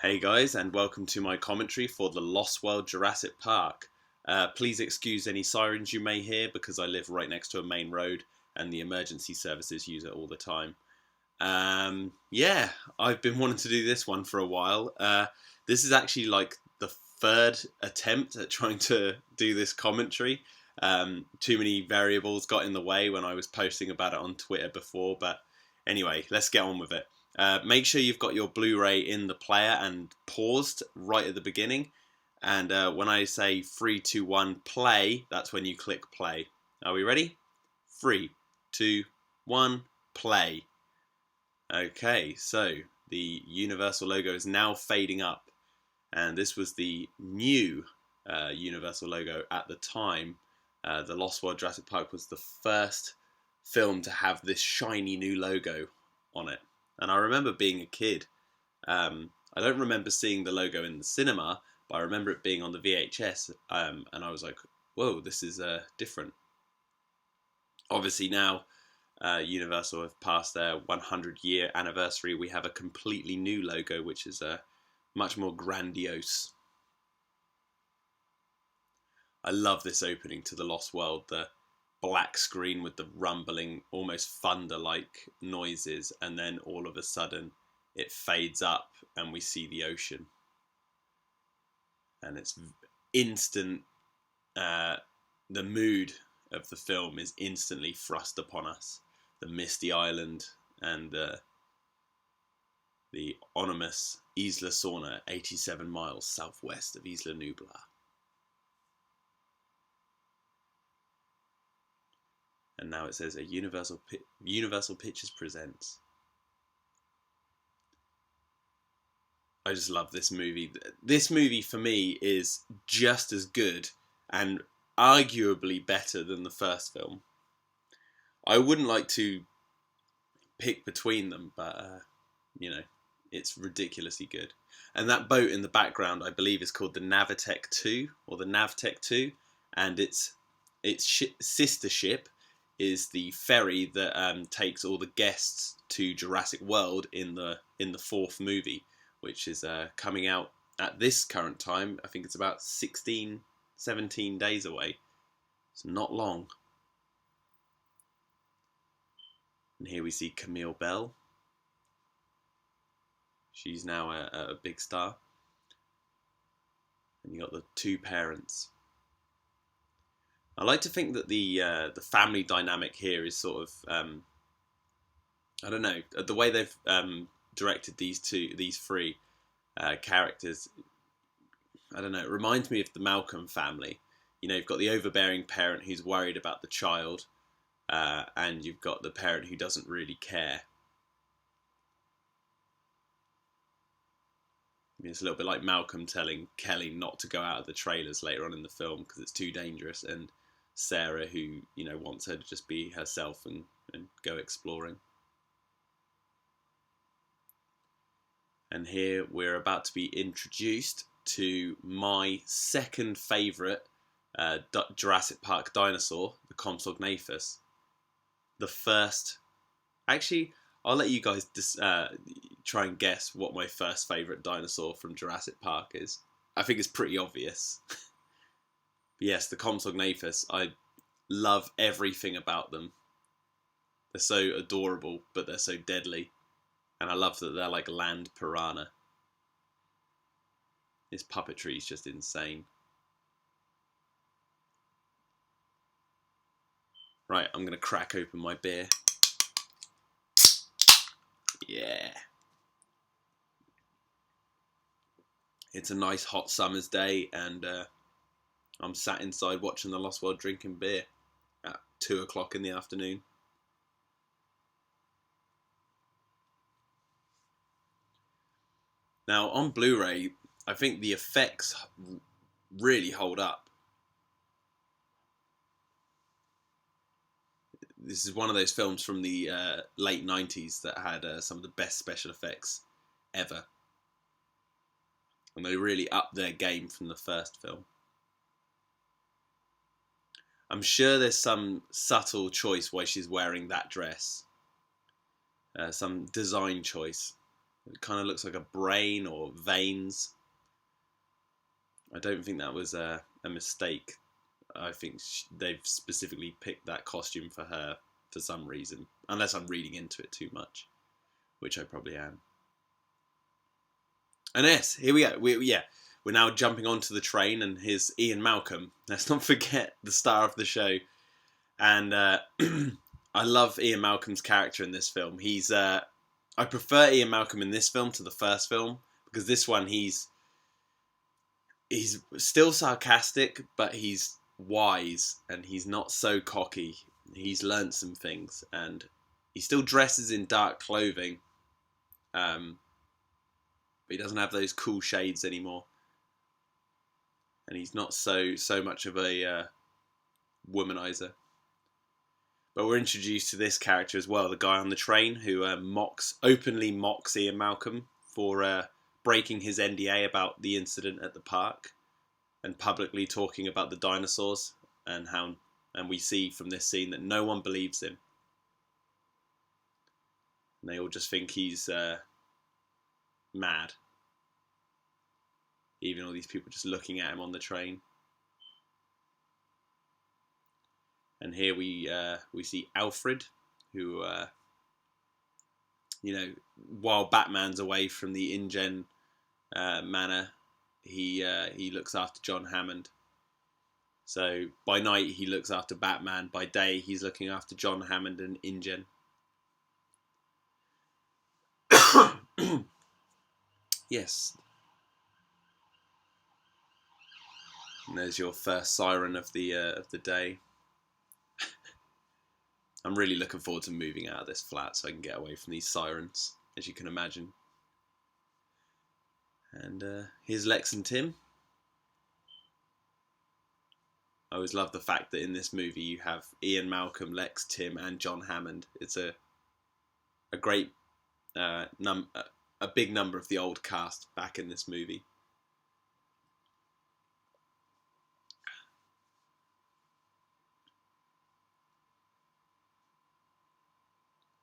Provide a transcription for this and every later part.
Hey guys, and welcome to my commentary for the Lost World Jurassic Park. Please excuse any sirens you may hear because I live right next to a main road and the emergency services use it all the time. Yeah, I've been wanting to do this one for a while. This is actually like the third attempt at trying to do this commentary. Too many variables got in the way when I was posting about it on Twitter before, but anyway, let's get on with it. Make sure you've got your Blu-ray in the player and paused right at the beginning. And when I say 3, 2, 1, play, that's when you click play. Are we ready? 3, 2, 1, play. Okay, so the Universal logo is now fading up. And this was the new Universal logo at the time. The Lost World Jurassic Park was the first film to have this shiny new logo on it. And I remember being a kid. I don't remember seeing the logo in the cinema, but I remember it being on the VHS. And I was like, whoa, this is different. Obviously now, Universal have passed their 100-year anniversary. We have a completely new logo, which is much more grandiose. I love this opening to the Lost World. The black screen with the rumbling, almost thunder-like noises, and then all of a sudden it fades up and we see the ocean. And it's instant, the mood of the film is instantly thrust upon us. The misty island and the ominous Isla Sorna, 87 miles southwest of Isla Nublar. And now it says a Universal Pictures presents. I just love this movie. This movie for me is just as good and arguably better than the first film. I wouldn't like to pick between them, but it's ridiculously good. And that boat in the background, I believe, is called the Navitec 2 or the Navtec 2, and its sister ship is the ferry that takes all the guests to Jurassic World in the fourth movie, which is coming out at this current time. I think it's about 16, 17 days away. It's not long. And here we see Camille Bell. She's now a big star. And you got the two parents. I like to think that the family dynamic here is sort of I don't know, the way they've directed these three characters. I don't know. It reminds me of the Malcolm family. You've got the overbearing parent who's worried about the child, and you've got the parent who doesn't really care. It's a little bit like Malcolm telling Kelly not to go out of the trailers later on in the film because it's too dangerous, and Sarah who wants her to just be herself and go exploring. And here we're about to be introduced to my second favourite Jurassic Park dinosaur, the Compsognathus. The first... Actually, I'll let you guys try and guess what my first favourite dinosaur from Jurassic Park is. I think it's pretty obvious. Yes, the Compsognathus. I love everything about them. They're so adorable, but they're so deadly. And I love that they're like land piranha. His puppetry is just insane. Right, I'm going to crack open my beer. Yeah. It's a nice hot summer's day, and I'm sat inside watching The Lost World drinking beer at 2 o'clock in the afternoon. Now, on Blu-ray, I think the effects really hold up. This is one of those films from the late 90s that had some of the best special effects ever. And they really upped their game from the first film. I'm sure there's some subtle choice why she's wearing that dress. Some design choice. It kind of looks like a brain or veins. I don't think that was a mistake. I think they've specifically picked that costume for her for some reason, unless I'm reading into it too much, which I probably am. And yes, here we go. We're now jumping onto the train, and here's Ian Malcolm. Let's not forget the star of the show. And I love Ian Malcolm's character in this film. I prefer Ian Malcolm in this film to the first film, because this one he's still sarcastic, but he's wise and he's not so cocky. He's learned some things, and he still dresses in dark clothing, but he doesn't have those cool shades anymore, and he's not so much of a womanizer. But we're introduced to this character as well, the guy on the train who openly mocks Ian Malcolm for breaking his NDA about the incident at the park, and publicly talking about the dinosaurs, and we see from this scene that no one believes him. And they all just think he's mad. Even all these people just looking at him on the train. And here we see Alfred, who, while Batman's away from the InGen manor, he looks after John Hammond. So by night he looks after Batman. By day he's looking after John Hammond and InGen. Yes. And there's your first siren of the day. I'm really looking forward to moving out of this flat so I can get away from these sirens, as you can imagine. And here's Lex and Tim. I always love the fact that in this movie you have Ian Malcolm, Lex, Tim, and John Hammond. It's a great a big number of the old cast back in this movie.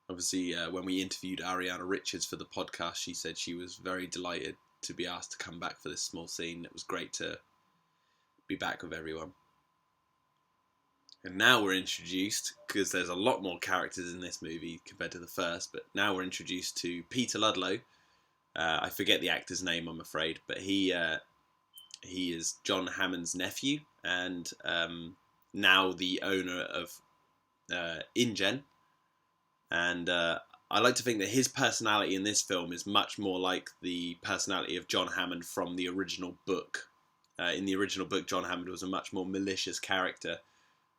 Obviously, when we interviewed Ariana Richards for the podcast, she said she was very delighted to be asked to come back for this small scene. It was great to be back with everyone. And now we're introduced, because there's a lot more characters in this movie compared to the first, but now we're introduced to Peter Ludlow. I forget the actor's name, I'm afraid, but he is John Hammond's nephew, and now the owner of InGen. And I like to think that his personality in this film is much more like the personality of John Hammond from the original book. In the original book, John Hammond was a much more malicious character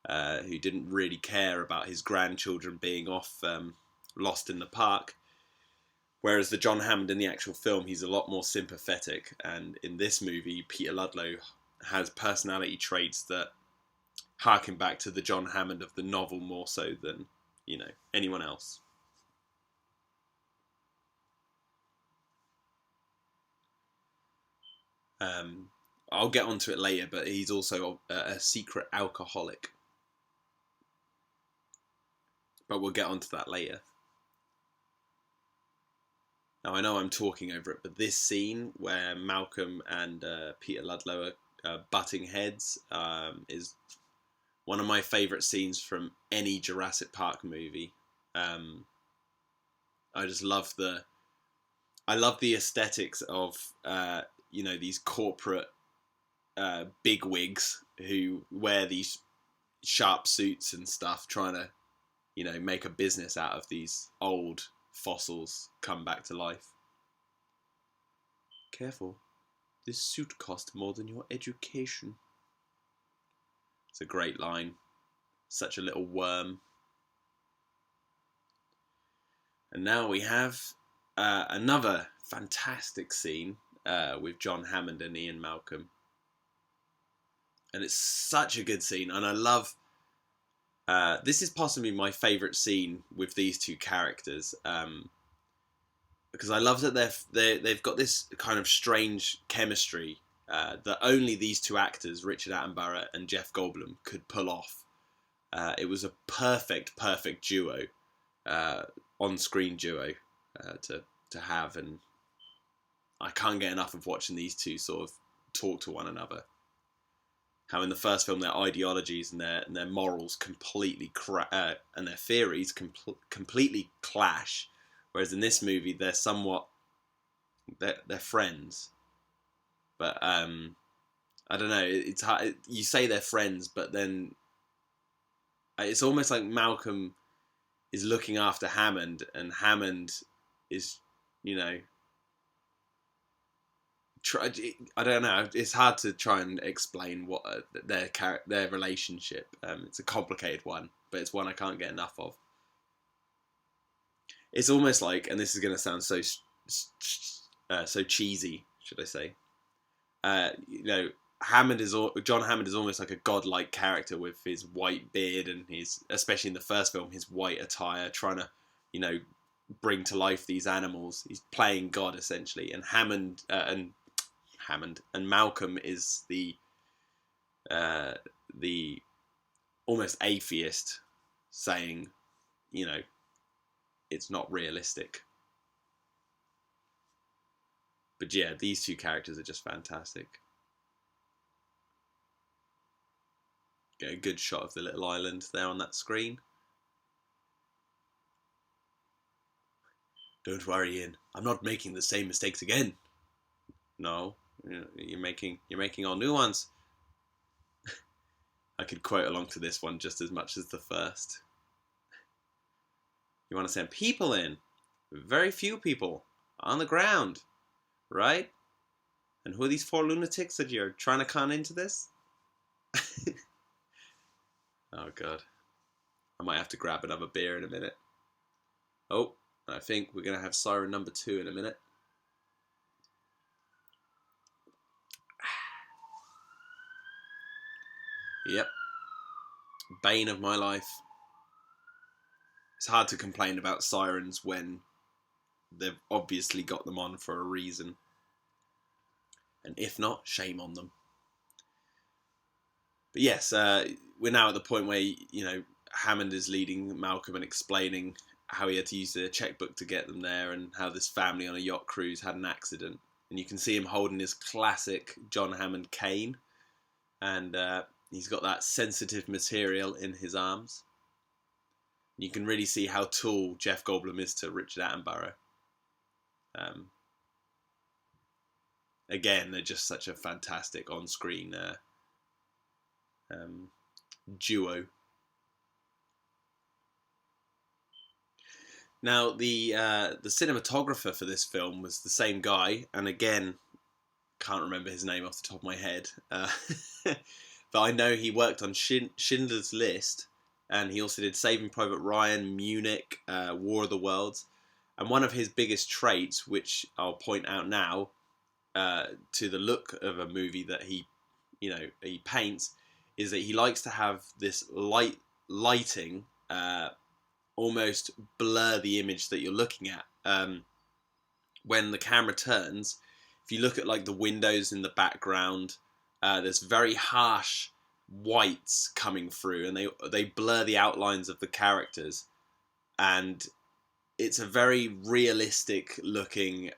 who didn't really care about his grandchildren being off lost in the park. Whereas the John Hammond in the actual film, he's a lot more sympathetic. And in this movie, Peter Ludlow has personality traits that harken back to the John Hammond of the novel more so than, anyone else. I'll get onto it later, but he's also a secret alcoholic. But we'll get onto that later. Now, I know I'm talking over it, but this scene where Malcolm and Peter Ludlow are butting heads is one of my favourite scenes from any Jurassic Park movie. I just love the aesthetics of these corporate bigwigs who wear these sharp suits and stuff, trying to make a business out of these old fossils come back to life. Careful, this suit cost more than your education. It's a great line. Such a little worm. And now we have another fantastic scene with John Hammond and Ian Malcolm. And it's such a good scene. And I love... this is possibly my favourite scene with these two characters. Because I love that they've got this kind of strange chemistry that only these two actors, Richard Attenborough and Jeff Goldblum, could pull off. It was a perfect duo, on-screen duo to have, and I can't get enough of watching these two sort of talk to one another. How in the first film their ideologies and their morals completely and their theories completely clash, whereas in this movie they're friends, but I don't know. It's hard. You say they're friends, but then it's almost like Malcolm is looking after Hammond, and Hammond is, you know, I don't know. It's hard to try and explain what their relationship. It's a complicated one, but it's one I can't get enough of. It's almost like, and this is going to sound so cheesy, should I say? You know, John Hammond is almost like a godlike character with his white beard and especially in the first film, his white attire, trying to, you know, bring to life these animals. He's playing God essentially, and Hammond and Malcolm is the almost atheist, saying, you know, it's not realistic. But yeah, these two characters are just fantastic. Get a good shot of the little island there on that screen. Don't worry, Ian. I'm not making the same mistakes again. No, you're making all new ones. I could quote along to this one just as much as the first. You want to send people in? Very few people on the ground, right? And who are these 4 lunatics that you're trying to con into this? Oh god, I might have to grab another beer in a minute. Oh, I think we're gonna have siren number 2 in a minute. Yep, bane of my life. It's hard to complain about sirens when they've obviously got them on for a reason, and if not, shame on them. But yes, we're now at the point where, you know, Hammond is leading Malcolm and explaining how he had to use the checkbook to get them there, and how this family on a yacht cruise had an accident. And you can see him holding his classic John Hammond cane, and he's got that sensitive material in his arms. You can really see how tall Jeff Goldblum is to Richard Attenborough. Again, they're just such a fantastic on-screen duo. Now, the cinematographer for this film was the same guy, and again, can't remember his name off the top of my head, but I know he worked on Schindler's List, and he also did Saving Private Ryan, Munich, War of the Worlds, and one of his biggest traits, which I'll point out now, to the look of a movie that he paints, is that he likes to have this lighting almost blur the image that you're looking at. When the camera turns, if you look at like the windows in the background, there's very harsh whites coming through, and they blur the outlines of the characters, and it's a very realistic looking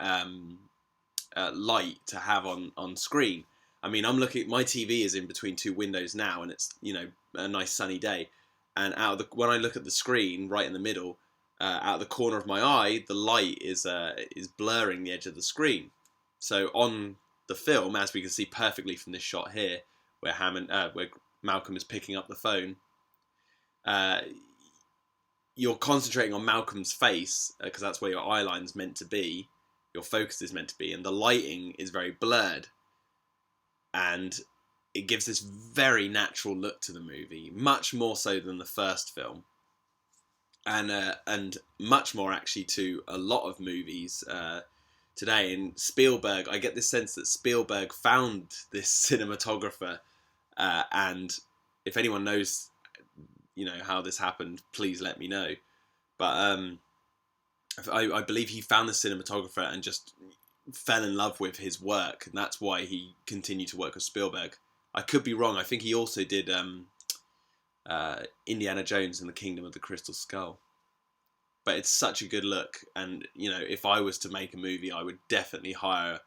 light to have on screen. I mean, I'm looking. My TV is in between 2 windows now, and it's, you know, a nice sunny day. And when I look at the screen right in the middle, out of the corner of my eye, the light is blurring the edge of the screen. So on the film, as we can see perfectly from this shot here, where Malcolm is picking up the phone, you're concentrating on Malcolm's face because that's where your eye line's meant to be, your focus is meant to be, and the lighting is very blurred. And it gives this very natural look to the movie, much more so than the first film, and much more actually to a lot of movies today. And Spielberg, I get this sense that Spielberg found this cinematographer, and if anyone knows, you know, how this happened, please let me know. But I believe he found the cinematographer and just fell in love with his work, and that's why he continued to work with Spielberg. I could be wrong. I think he also did Indiana Jones and the Kingdom of the Crystal Skull. But it's such a good look, and, you know, if I was to make a movie, I would definitely hire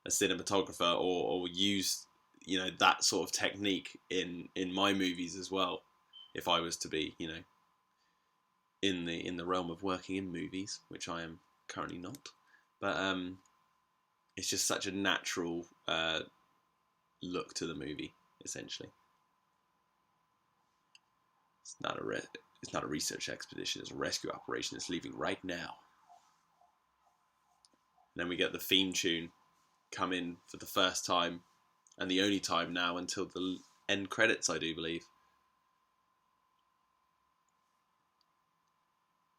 a cinematographer or use, you know, that sort of technique in my movies as well, if I was to be, you know, in the realm of working in movies, which I am currently not. But it's just such a natural look to the movie, essentially. It's not a research expedition, it's a rescue operation. It's leaving right now. And then we get the theme tune come in for the first time, and the only time now until the end credits, I do believe.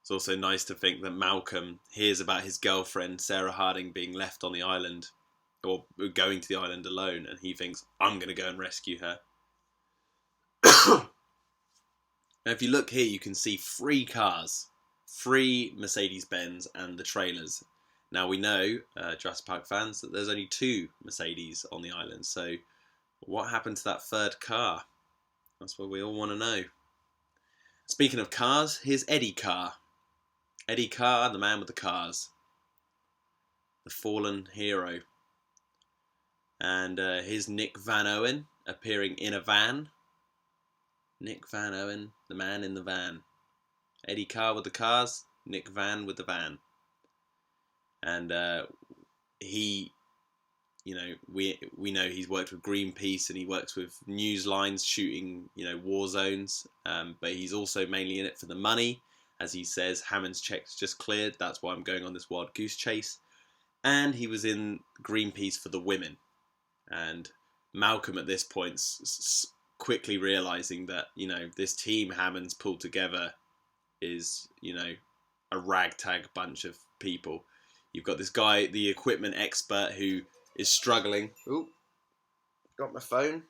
It's also nice to think that Malcolm hears about his girlfriend, Sarah Harding, being left on the island, or going to the island alone, and he thinks, I'm going to go and rescue her. Now, if you look here, you can see 3 cars, 3 Mercedes-Benz and the trailers. Now, we know, Jurassic Park fans, that there's only 2 Mercedes on the island, so what happened to that 3rd car? That's what we all want to know. Speaking of cars, here's Eddie Carr. Eddie Carr, the man with the cars. The fallen hero. And here's Nick Van Owen appearing in a van. Nick Van Owen, the man in the van. Eddie Carr with the cars, Nick Van with the van. And he, you know, we know he's worked with Greenpeace and he works with news lines shooting, you know, war zones. But he's also mainly in it for the money. As he says, Hammond's check's just cleared. That's why I'm going on this wild goose chase. And he was in Greenpeace for the women. And Malcolm at this point quickly realizing that, you know, this team Hammond's pulled together is, you know, a ragtag bunch of people. You've got this guy, the equipment expert, who is struggling. Ooh, got my phone.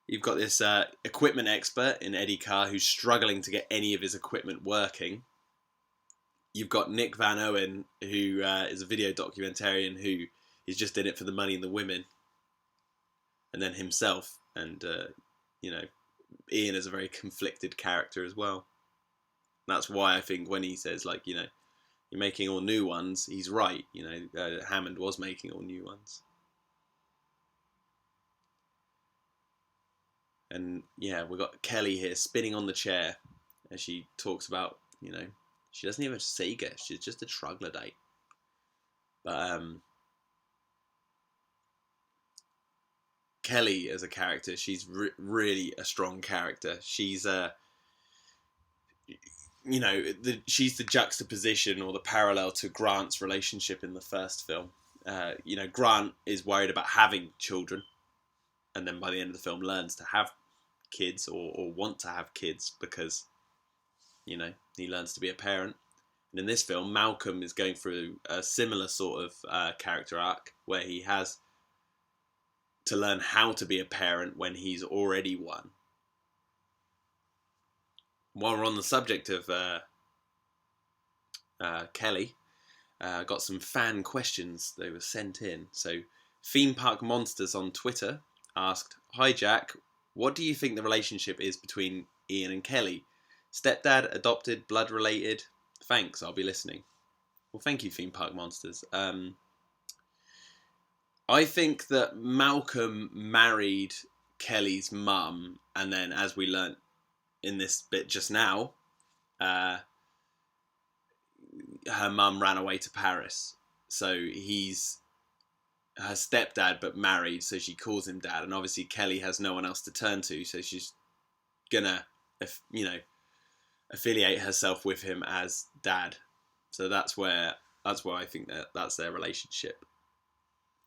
You've got this equipment expert in Eddie Carr who's struggling to get any of his equipment working. You've got Nick Van Owen, who is a video documentarian who is just in it for the money and the women. And then himself. And, you know, Ian is a very conflicted character as well. And that's why I think when he says, like, you know, you're making all new ones, he's right. You know, Hammond was making all new ones. And yeah, we've got Kelly here spinning on the chair as she talks about, you know, she doesn't even have a Sega, she's just a troglodyte. But Kelly as a character, she's really a strong character. She's you know, she's the juxtaposition or the parallel to Grant's relationship in the first film. You know, Grant is worried about having children, and then by the end of the film learns to have kids or want to have kids because, you know, he learns to be a parent. And in this film, Malcolm is going through a similar sort of character arc where he has to learn how to be a parent when he's already one. While we're on the subject of Kelly, got some fan questions they were sent in. So Theme Park Monsters on Twitter asked, "Hi Jack, what do you think the relationship is between Ian and Kelly? Stepdad, adopted, blood related? Thanks, I'll be listening." Well, thank you, Theme Park Monsters. I think that Malcolm married Kelly's mum, and then, as we learnt in this bit just now, her mum ran away to Paris. So he's her stepdad, but married, so she calls him dad. And obviously Kelly has no one else to turn to, so she's gonna, you know, affiliate herself with him as dad. So that's where I think that's their relationship.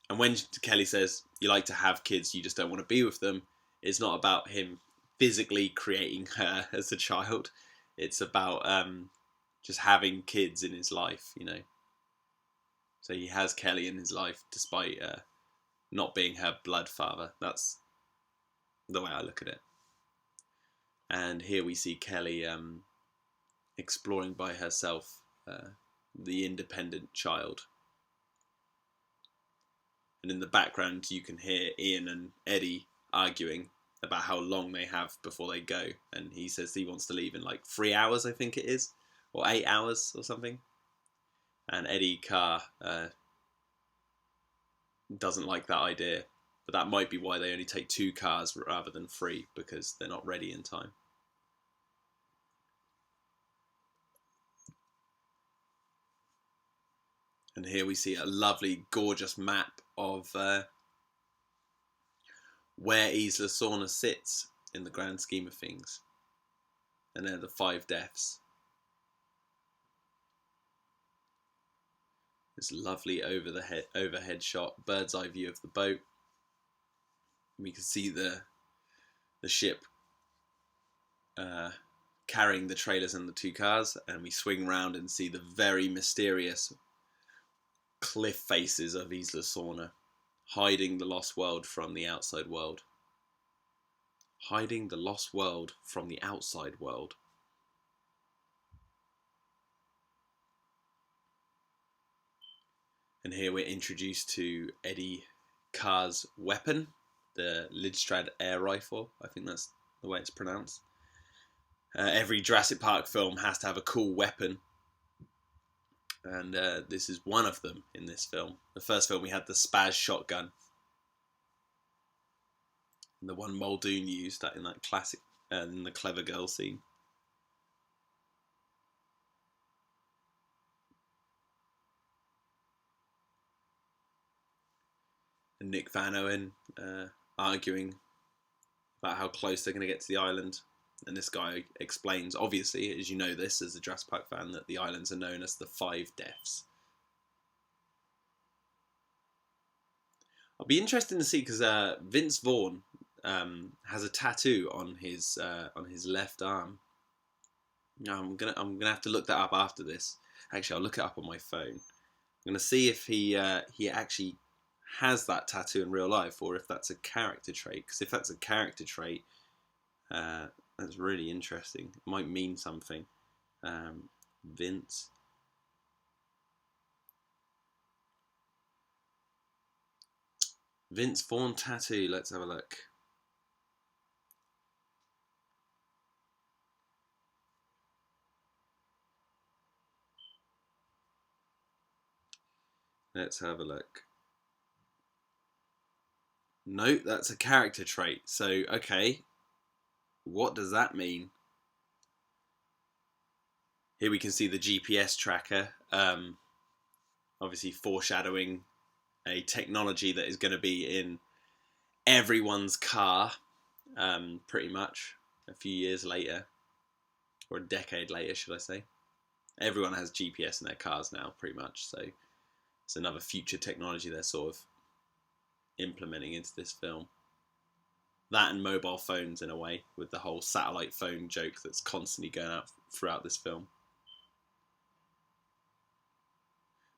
And when Kelly says, you like to have kids, you just don't want to be with them, it's not about him physically creating her as a child. It's about just having kids in his life, you know. So he has Kelly in his life despite not being her blood father. That's the way I look at it. And here we see Kelly exploring by herself, the independent child. And in the background, you can hear Ian and Eddie arguing about how long they have before they go. And he says he wants to leave in like 3 hours, I think it is, or 8 hours or something. And Eddie Carr doesn't like that idea. But that might be why they only take 2 cars rather than 3, because they're not ready in time. And here we see a lovely, gorgeous map of where Isla Sorna sits in the grand scheme of things. And there are the 5 deaths. This lovely overhead shot, bird's eye view of the boat. We can see the ship carrying the trailers and the 2 cars, and we swing round and see the very mysterious cliff faces of Isla Sorna, hiding the lost world from the outside world. Hiding the lost world from the outside world. And here we're introduced to Eddie Carr's weapon, the Lidstrad air rifle. I think that's the way it's pronounced. Every Jurassic Park film has to have a cool weapon. And this is one of them in this film. The first film we had the Spaz shotgun. And the one Muldoon used that in that classic, in the Clever Girl scene. And Nick Van Owen arguing about how close they're going to get to the island. And this guy explains, obviously, as you know this as a Jurassic Park fan, that the islands are known as the 5 deaths. I'll be interested to see, because Vince Vaughn has a tattoo on his left arm. I'm gonna have to look that up after this. Actually, I'll look it up on my phone. I'm gonna see if he actually has that tattoo in real life, or if that's a character trait. Because if that's a character trait, that's really interesting. It might mean something. Vince Vaughn tattoo. Let's have a look. Let's have a look. No, that's a character trait. So, okay. What does that mean? Here we can see the GPS tracker. Obviously foreshadowing a technology that is going to be in everyone's car, pretty much, a few years later. Or a decade later, should I say. Everyone has GPS in their cars now, pretty much. So it's another future technology they're sort of implementing into this film. That and mobile phones, in a way, with the whole satellite phone joke that's constantly going out throughout this film.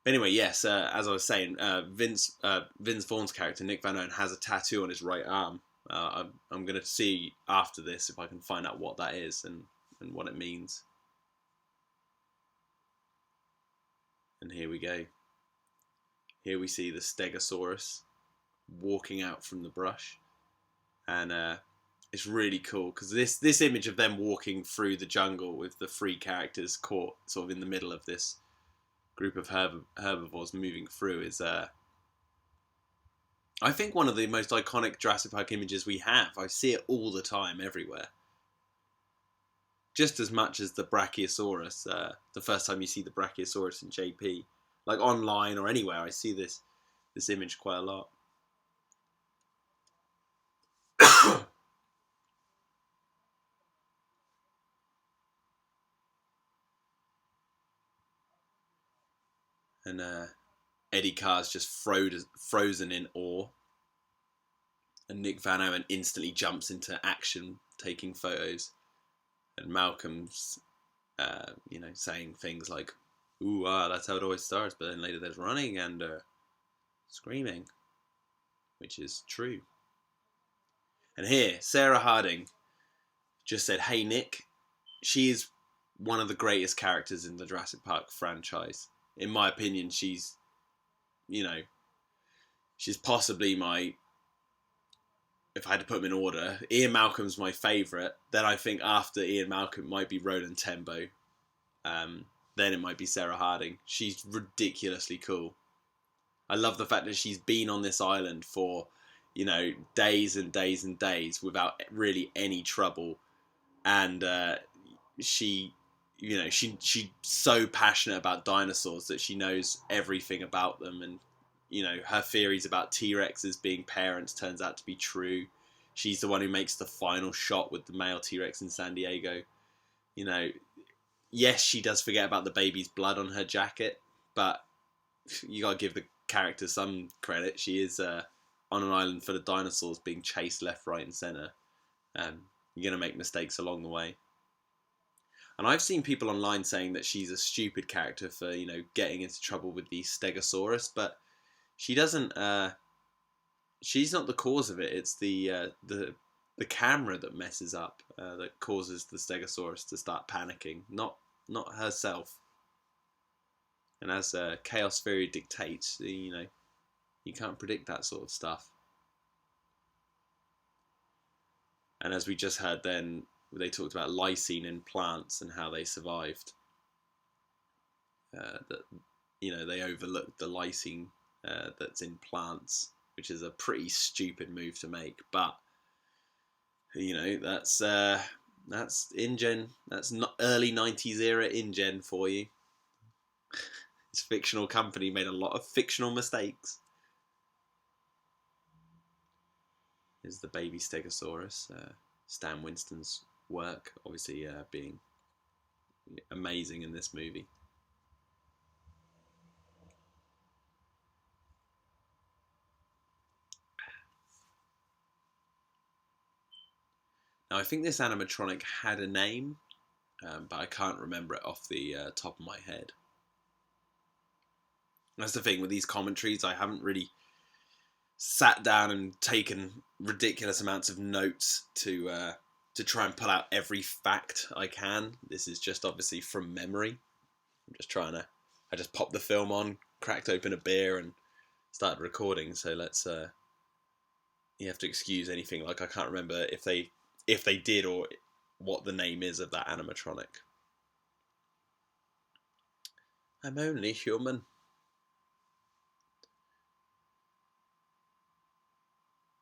But anyway, yes, as I was saying, Vince Vaughn's character, Nick Van Owen, has a tattoo on his right arm. I'm going to see after this if I can find out what that is and what it means. And here we go. Here we see the Stegosaurus walking out from the brush. And it's really cool, because this image of them walking through the jungle with the 3 characters caught sort of in the middle of this group of herbivores moving through is, I think, one of the most iconic Jurassic Park images we have. I see it all the time, everywhere. Just as much as the Brachiosaurus, the first time you see the Brachiosaurus in JP. Like online or anywhere, I see this image quite a lot. And Eddie Carr's just frozen in awe. And Nick Van Owen instantly jumps into action, taking photos. And Malcolm's, saying things like, "Ooh, that's how it always starts." But then later there's running and screaming, which is true. And here, Sarah Harding just said, "Hey Nick, she's one of the greatest characters in the Jurassic Park franchise. In my opinion, she's possibly my, if I had to put them in order, Ian Malcolm's my favourite. Then I think after Ian Malcolm might be Roland Tembo. Then it might be Sarah Harding. She's ridiculously cool. I love the fact that she's been on this island for, days and days and days without really any trouble, and she, she's so passionate about dinosaurs that she knows everything about them, and her theories about T-Rexes being parents turns out to be true. She's the one who makes the final shot with the male T-Rex in San Diego. Yes, she does forget about the baby's blood on her jacket, but you gotta give the character some credit. She is on an island full of dinosaurs being chased left, right, and centre. You're gonna make mistakes along the way. And I've seen people online saying that she's a stupid character for getting into trouble with the Stegosaurus, but she doesn't. She's not the cause of it. It's the camera that messes up, that causes the Stegosaurus to start panicking, not herself. And as chaos theory dictates, you can't predict that sort of stuff. And as we just heard then, they talked about lysine in plants and how they survived. That they overlooked the lysine that's in plants, which is a pretty stupid move to make. But that's InGen. That's not early 90s era InGen for you. This fictional company made a lot of fictional mistakes. Here's the baby Stegosaurus. Stan Winston's work, obviously being amazing in this movie. Now, I think this animatronic had a name, but I can't remember it off the top of my head. That's the thing with these commentaries. I haven't really sat down and taken ridiculous amounts of notes to try and pull out every fact I can. This is just obviously from memory. I'm just I just popped the film on, cracked open a beer, and started recording. So let's. You have to excuse anything. Like I can't remember if they did or what the name is of that animatronic. I'm only human.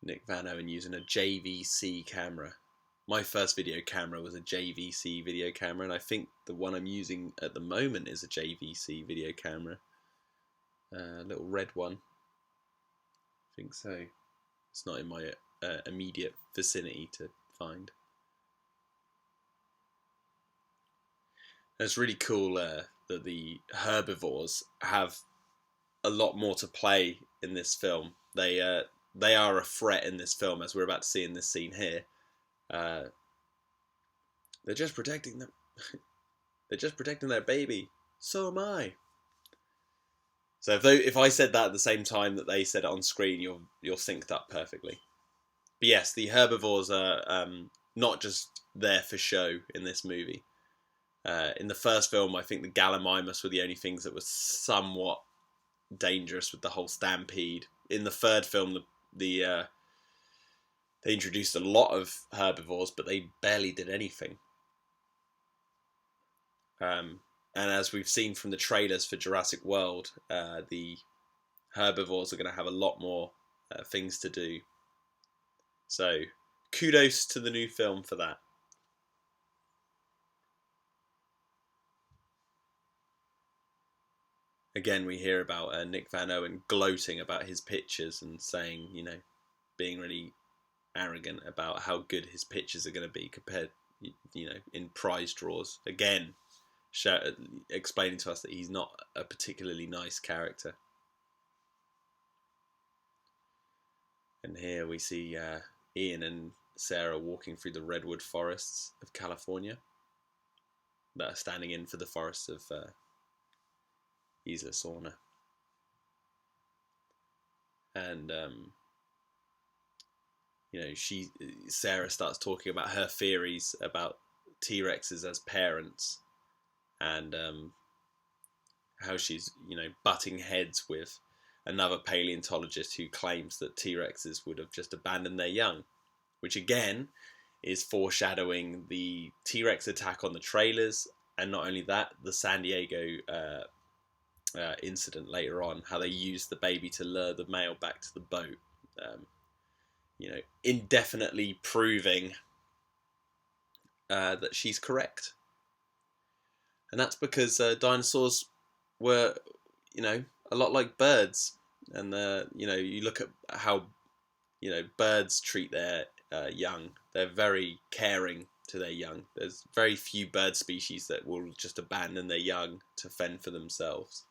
Nick Van Owen using a JVC camera. My first video camera was a JVC video camera, and I think the one I'm using at the moment is a JVC video camera. A little red one. I think so. It's not in my immediate vicinity to find. And it's really cool that the herbivores have a lot more to play in this film. They are a threat in this film, as we're about to see in this scene here. They're just protecting them. They're just protecting their baby. So am I. So if I said that at the same time that they said it on screen, you're synced up perfectly. But yes, the herbivores are not just there for show in this movie. In the first film, I think the Gallimimus were the only things that were somewhat dangerous with the whole stampede. In the third film, they introduced a lot of herbivores, but they barely did anything. And as we've seen from the trailers for Jurassic World, the herbivores are going to have a lot more things to do. So, kudos to the new film for that. Again, we hear about Nick Van Owen gloating about his pictures and saying, being really arrogant about how good his pictures are going to be compared, in prize draws. Again, explaining to us that he's not a particularly nice character. And here we see Ian and Sarah walking through the redwood forests of California that are standing in for the forests of Isla Sorna. And Sarah starts talking about her theories about T-Rexes as parents, and how she's butting heads with another paleontologist who claims that T-Rexes would have just abandoned their young, which again is foreshadowing the T-Rex attack on the trailers, and not only that, the San Diego incident later on, how they use the baby to lure the male back to the boat. Indefinitely proving that she's correct. And that's because dinosaurs were, a lot like birds. And, you look at how, birds treat their young. They're very caring to their young. There's very few bird species that will just abandon their young to fend for themselves.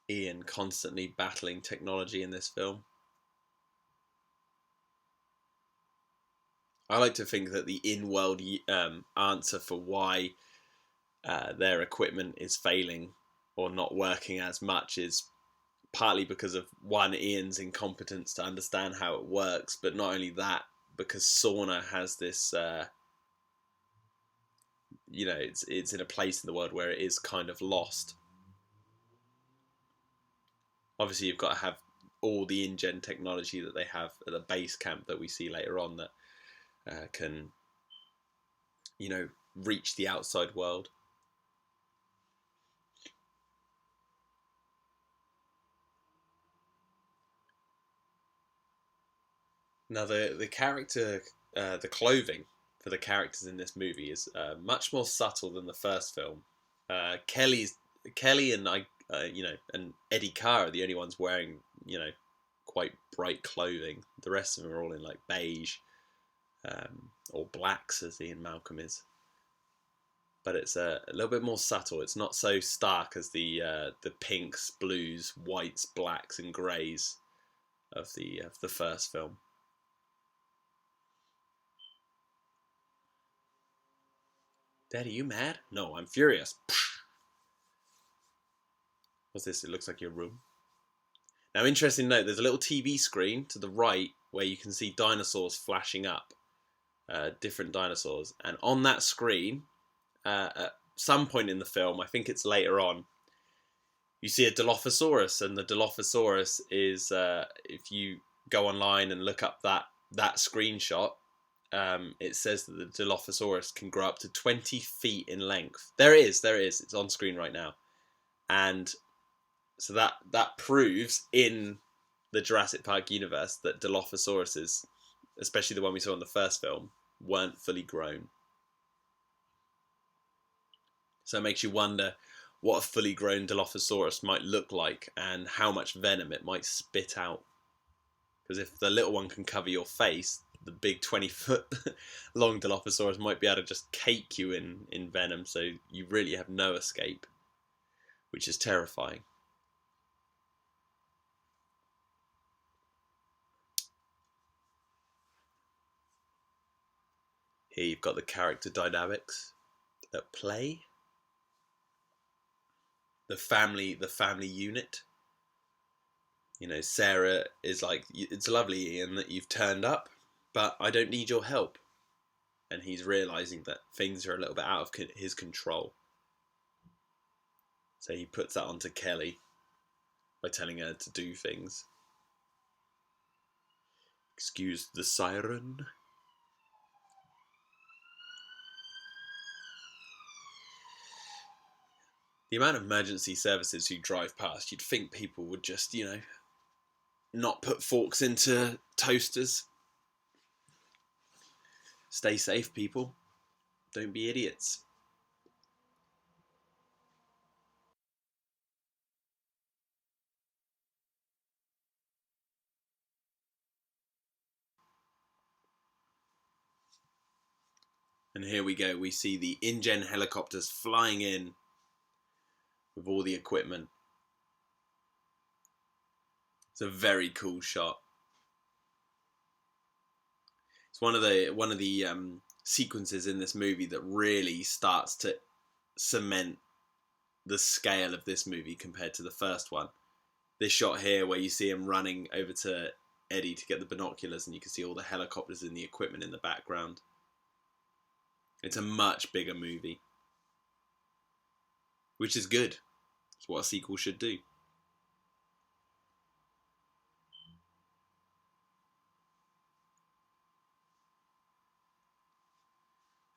Ian constantly battling technology in this film. I like to think that the in-world answer for why their equipment is failing or not working as much is partly because of Ian's incompetence to understand how it works, but not only that, because Sauna has this, it's in a place in the world where it is kind of lost. Obviously, you've got to have all the InGen technology that they have at the base camp that we see later on that can, reach the outside world. Now, the character, the clothing for the characters in this movie is much more subtle than the first film. Kelly and and Eddie Carr are the only ones wearing, quite bright clothing. The rest of them are all in like beige, or blacks, as Ian Malcolm is. But it's a little bit more subtle. It's not so stark as the pinks, blues, whites, blacks, and greys of the first film. Dad, are you mad? No, I'm furious. What's this? It looks like your room. Now, interesting note, there's a little TV screen to the right where you can see dinosaurs flashing up, different dinosaurs. And on that screen, at some point in the film, I think it's later on, you see a Dilophosaurus. And the Dilophosaurus is, if you go online and look up that screenshot, it says that the Dilophosaurus can grow up to 20 feet in length. There it is. It's on screen right now. And so that proves in the Jurassic Park universe that Dilophosauruses, especially the one we saw in the first film, weren't fully grown. So it makes you wonder what a fully grown Dilophosaurus might look like and how much venom it might spit out. Because if the little one can cover your face, the big 20-foot long Dilophosaurus might be able to just cake you in venom, so you really have no escape, which is terrifying. Here you've got the character dynamics at play. The family unit. Sarah is like, it's lovely, Ian, that you've turned up, but I don't need your help. And he's realising that things are a little bit out of his control. So he puts that onto Kelly by telling her to do things. Excuse the siren. The amount of emergency services who drive past, you'd think people would just, not put forks into toasters. Stay safe, people. Don't be idiots. And here we go. We see the InGen helicopters flying in with all the equipment. It's a very cool shot. It's one of the sequences in this movie that really starts to cement the scale of this movie compared to the first one. This shot here where you see him running over to Eddie to get the binoculars and you can see all the helicopters and the equipment in the background. It's a much bigger movie, which is good. It's what a sequel should do.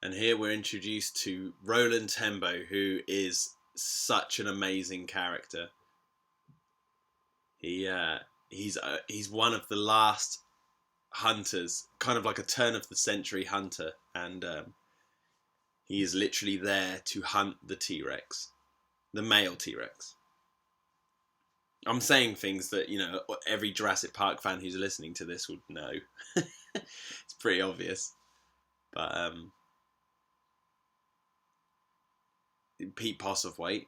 And here we're introduced to Roland Tembo, who is such an amazing character. He's one of the last hunters, kind of like a turn of the century hunter, and he is literally there to hunt the T-Rex, the male T-Rex. I'm saying things that, you know, every Jurassic Park fan who's listening to this would know. It's pretty obvious. But Pete Postlethwaite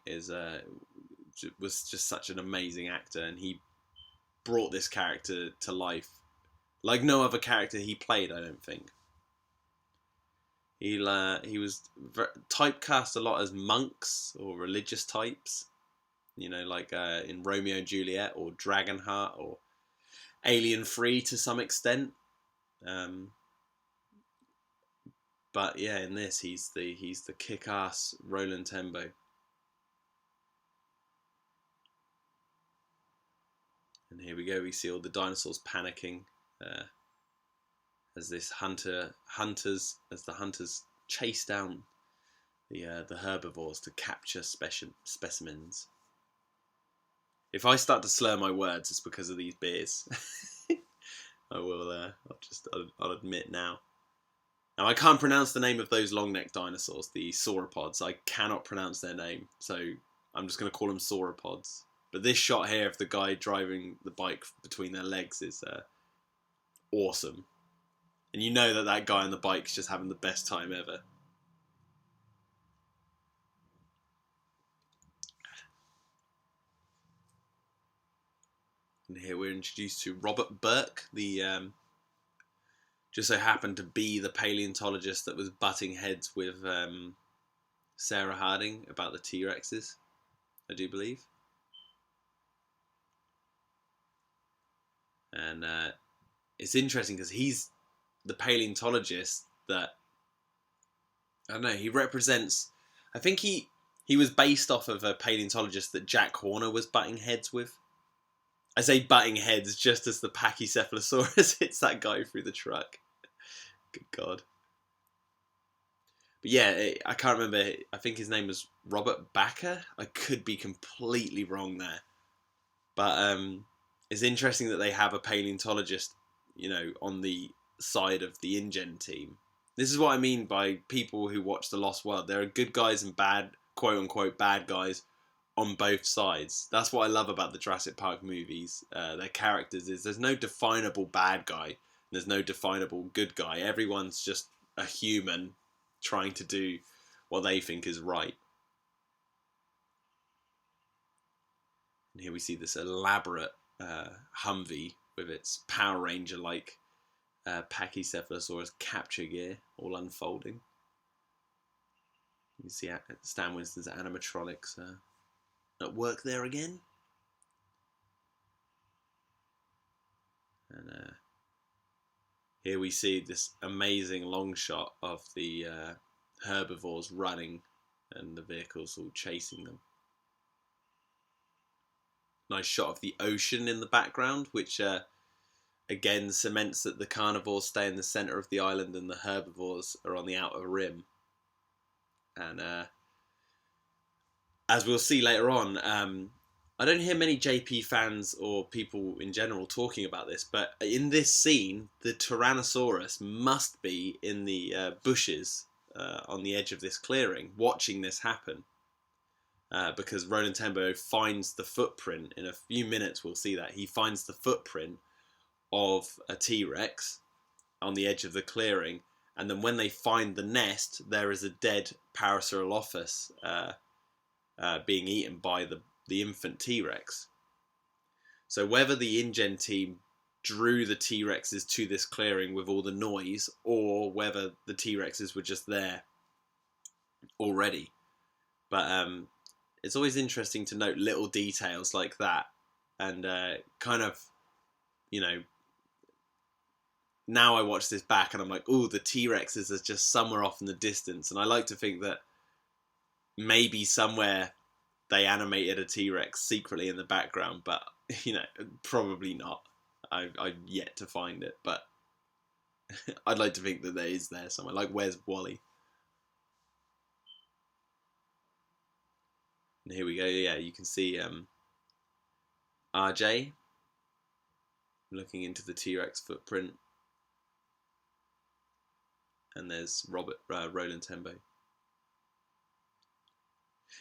was just such an amazing actor, and he brought this character to life like no other character he played, I don't think. He was typecast a lot as monks or religious types, you know, like in Romeo and Juliet or Dragonheart or Alien Free to some extent. But yeah, in this he's the kick-ass Roland Tembo. And here we go. We see all the dinosaurs panicking as the hunters chase down the herbivores to capture specimens. If I start to slur my words, it's because of these beers. I'll admit now. Now, I can't pronounce the name of those long-necked dinosaurs, the sauropods. I cannot pronounce their name, so I'm just going to call them sauropods. But this shot here of the guy driving the bike between their legs is awesome. And you know that guy on the bike's just having the best time ever. And here we're introduced to Robert Burke, the just so happened to be the paleontologist that was butting heads with Sarah Harding about the T-Rexes, I do believe. And it's interesting because he's the paleontologist that, I don't know, he represents, I think he was based off of a paleontologist that Jack Horner was butting heads with. I say butting heads just as the Pachycephalosaurus hits that guy through the truck. Good God. But yeah, I can't remember. I think his name was Robert Backer. I could be completely wrong there. But it's interesting that they have a paleontologist, you know, on the side of the InGen team. This is what I mean by people who watch The Lost World. There are good guys and bad, quote-unquote, bad guys on both sides. That's what I love about the Jurassic Park movies. Their characters is there's no definable bad guy. There's no definable good guy. Everyone's just a human trying to do what they think is right. And here we see this elaborate Humvee with its Power Ranger-like Pachycephalosaurus capture gear all unfolding. You see Stan Winston's animatronics at work there again. And here we see this amazing long shot of the herbivores running and the vehicles all chasing them. Nice shot of the ocean in the background, which again cements that the carnivores stay in the centre of the island and the herbivores are on the outer rim. And as we'll see later on, I don't hear many JP fans or people in general talking about this, but in this scene, the Tyrannosaurus must be in the bushes on the edge of this clearing, watching this happen. Because Roland Tembo finds the footprint. In a few minutes we'll see that. He finds the footprint of a T-Rex on the edge of the clearing. And then when they find the nest, there is a dead Parasaurolophus being eaten by the infant T-Rex. So whether the InGen team drew the T-Rexes to this clearing with all the noise, or whether the T-Rexes were just there already. But it's always interesting to note little details like that. And kind of, you know, now I watch this back and I'm like, oh, the T-Rexes are just somewhere off in the distance. And I like to think that maybe somewhere they animated a T-Rex secretly in the background, but, you know, probably not. I've yet to find it, but I'd like to think that there is there somewhere. Like, where's Wally? And here we go. Yeah, you can see RJ looking into the T-Rex footprint, and there's Roland Tembo.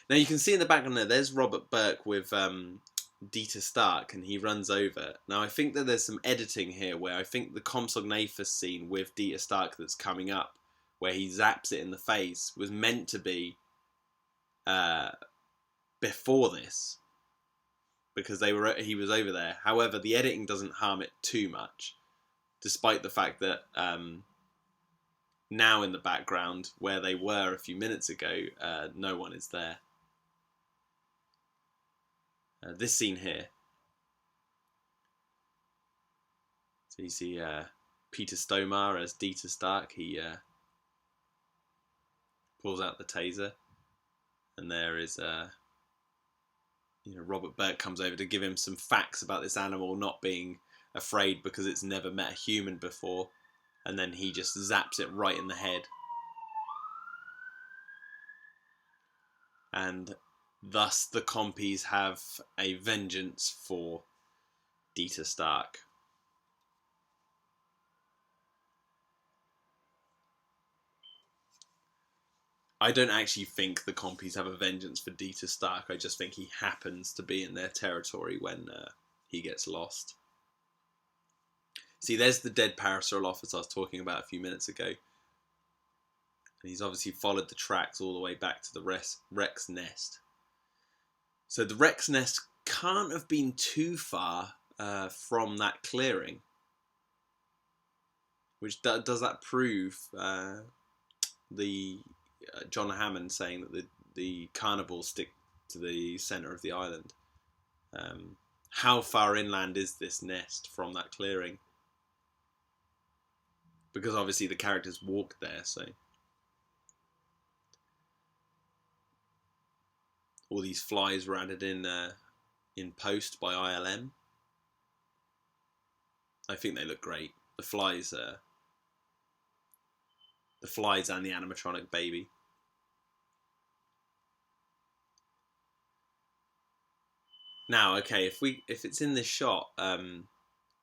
Now you can see in the background there's Robert Burke with Dieter Stark, and he runs over. Now I think that there's some editing here where I think the Compsognathus scene with Dieter Stark that's coming up, where he zaps it in the face, was meant to be before this, because he was over there. However, the editing doesn't harm it too much, despite the fact that now in the background, where they were a few minutes ago, no one is there. This scene here, so you see Peter Stormare as Dieter Stark. He pulls out the taser, and there is Robert Burke comes over to give him some facts about this animal not being afraid because it's never met a human before, and then he just zaps it right in the head. And thus the compies have a vengeance for Dieter Stark. I don't actually think the compies have a vengeance for Dieter Stark. I just think he happens to be in their territory when he gets lost. See, there's the dead Parasaurolophus I was talking about a few minutes ago. And he's obviously followed the tracks all the way back to the Rex nest. So the Rex nest can't have been too far from that clearing. Which does that prove the John Hammond saying that the carnivores stick to the centre of the island? How far inland is this nest from that clearing? Because obviously the characters walked there, so all these flies were added in post by ILM. I think they look great. The flies and the animatronic baby. Now, okay, if it's in this shot,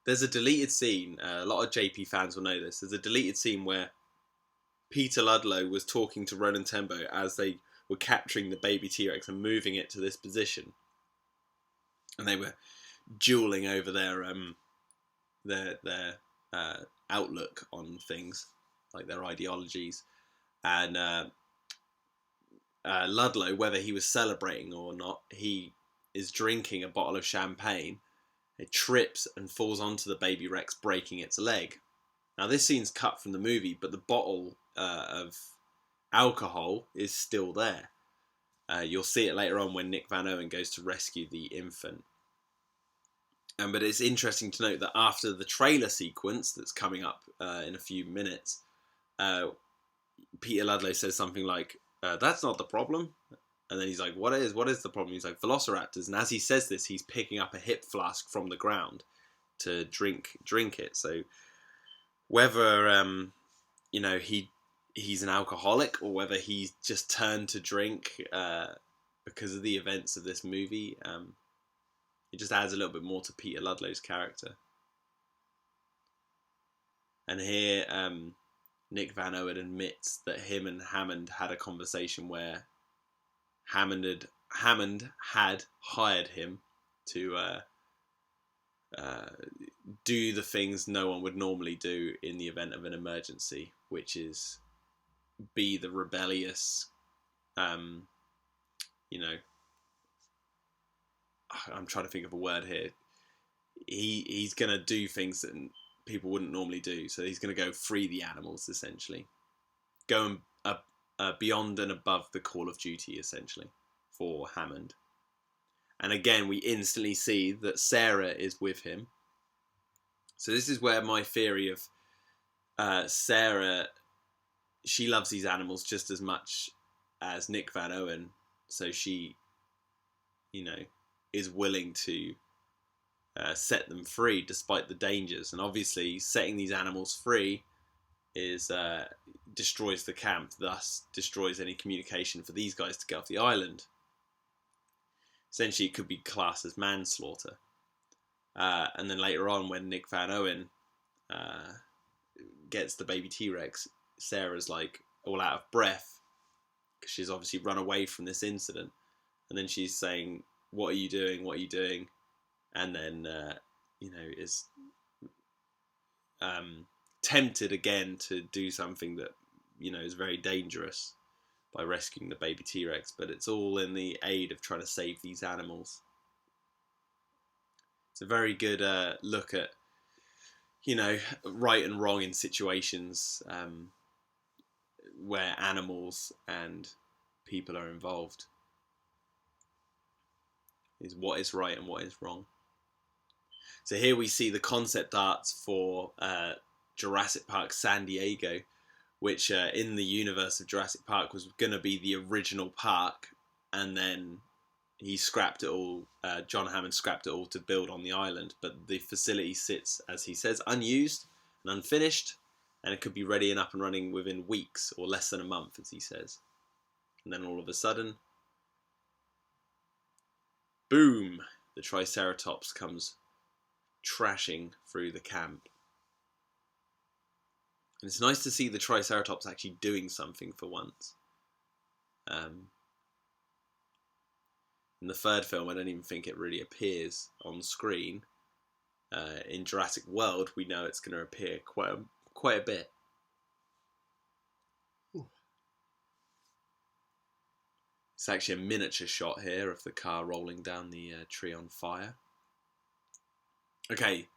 there's a deleted scene. A lot of JP fans will know this. There's a deleted scene where Peter Ludlow was talking to Roland Tembo as they were capturing the baby T-Rex and moving it to this position, and they were dueling over their outlook on things, like their ideologies. And Ludlow, whether he was celebrating or not, he is drinking a bottle of champagne. It trips and falls onto the baby Rex, breaking its leg. Now this scene's cut from the movie, but the bottle of alcohol is still there. You'll see it later on when Nick Van Owen goes to rescue the infant. But it's interesting to note that after the trailer sequence that's coming up in a few minutes, Peter Ludlow says something like, "That's not the problem." And then he's like, what is the problem? He's like, "Velociraptors." And as he says this, he's picking up a hip flask from the ground to drink it. So whether he's an alcoholic or whether he's just turned to drink because of the events of this movie, it just adds a little bit more to Peter Ludlow's character. And here Nick Van Owen admits that him and Hammond had a conversation where Hammond had hired him to do the things no one would normally do in the event of an emergency, which is be the rebellious, I'm trying to think of a word here. He's going to do things that people wouldn't normally do. So he's going to go free the animals, essentially. Go beyond and above the call of duty, essentially, for Hammond. And again, we instantly see that Sarah is with him. So this is where my theory of Sarah, she loves these animals just as much as Nick Van Owen. So she, is willing to set them free despite the dangers. And obviously setting these animals free is destroys the camp, thus destroys any communication for these guys to get off the island. essentially it could be classed as manslaughter. And then later on, when Nick Van Owen gets the baby T-Rex, Sarah's like all out of breath because she's obviously run away from this incident, and then she's saying, "What are you doing? What are you doing?" And then is tempted again to do something that is very dangerous by rescuing the baby T-Rex, but it's all in the aid of trying to save these animals. It's a very good look at right and wrong in situations where animals and people are involved. Is what is right and what is wrong. So here we see the concept arts for Jurassic Park San Diego, which in the universe of Jurassic Park was going to be the original park, and then he scrapped it all. John Hammond scrapped it all to build on the island, but the facility sits, as he says, unused and unfinished, and it could be ready and up and running within weeks or less than a month, as he says. And then all of a sudden, boom, the Triceratops comes trashing through the camp. And it's nice to see the Triceratops actually doing something for once. In the third film, I don't even think it really appears on screen. In Jurassic World, we know it's going to appear quite a bit. Ooh. It's actually a miniature shot here of the car rolling down the tree on fire. Okay,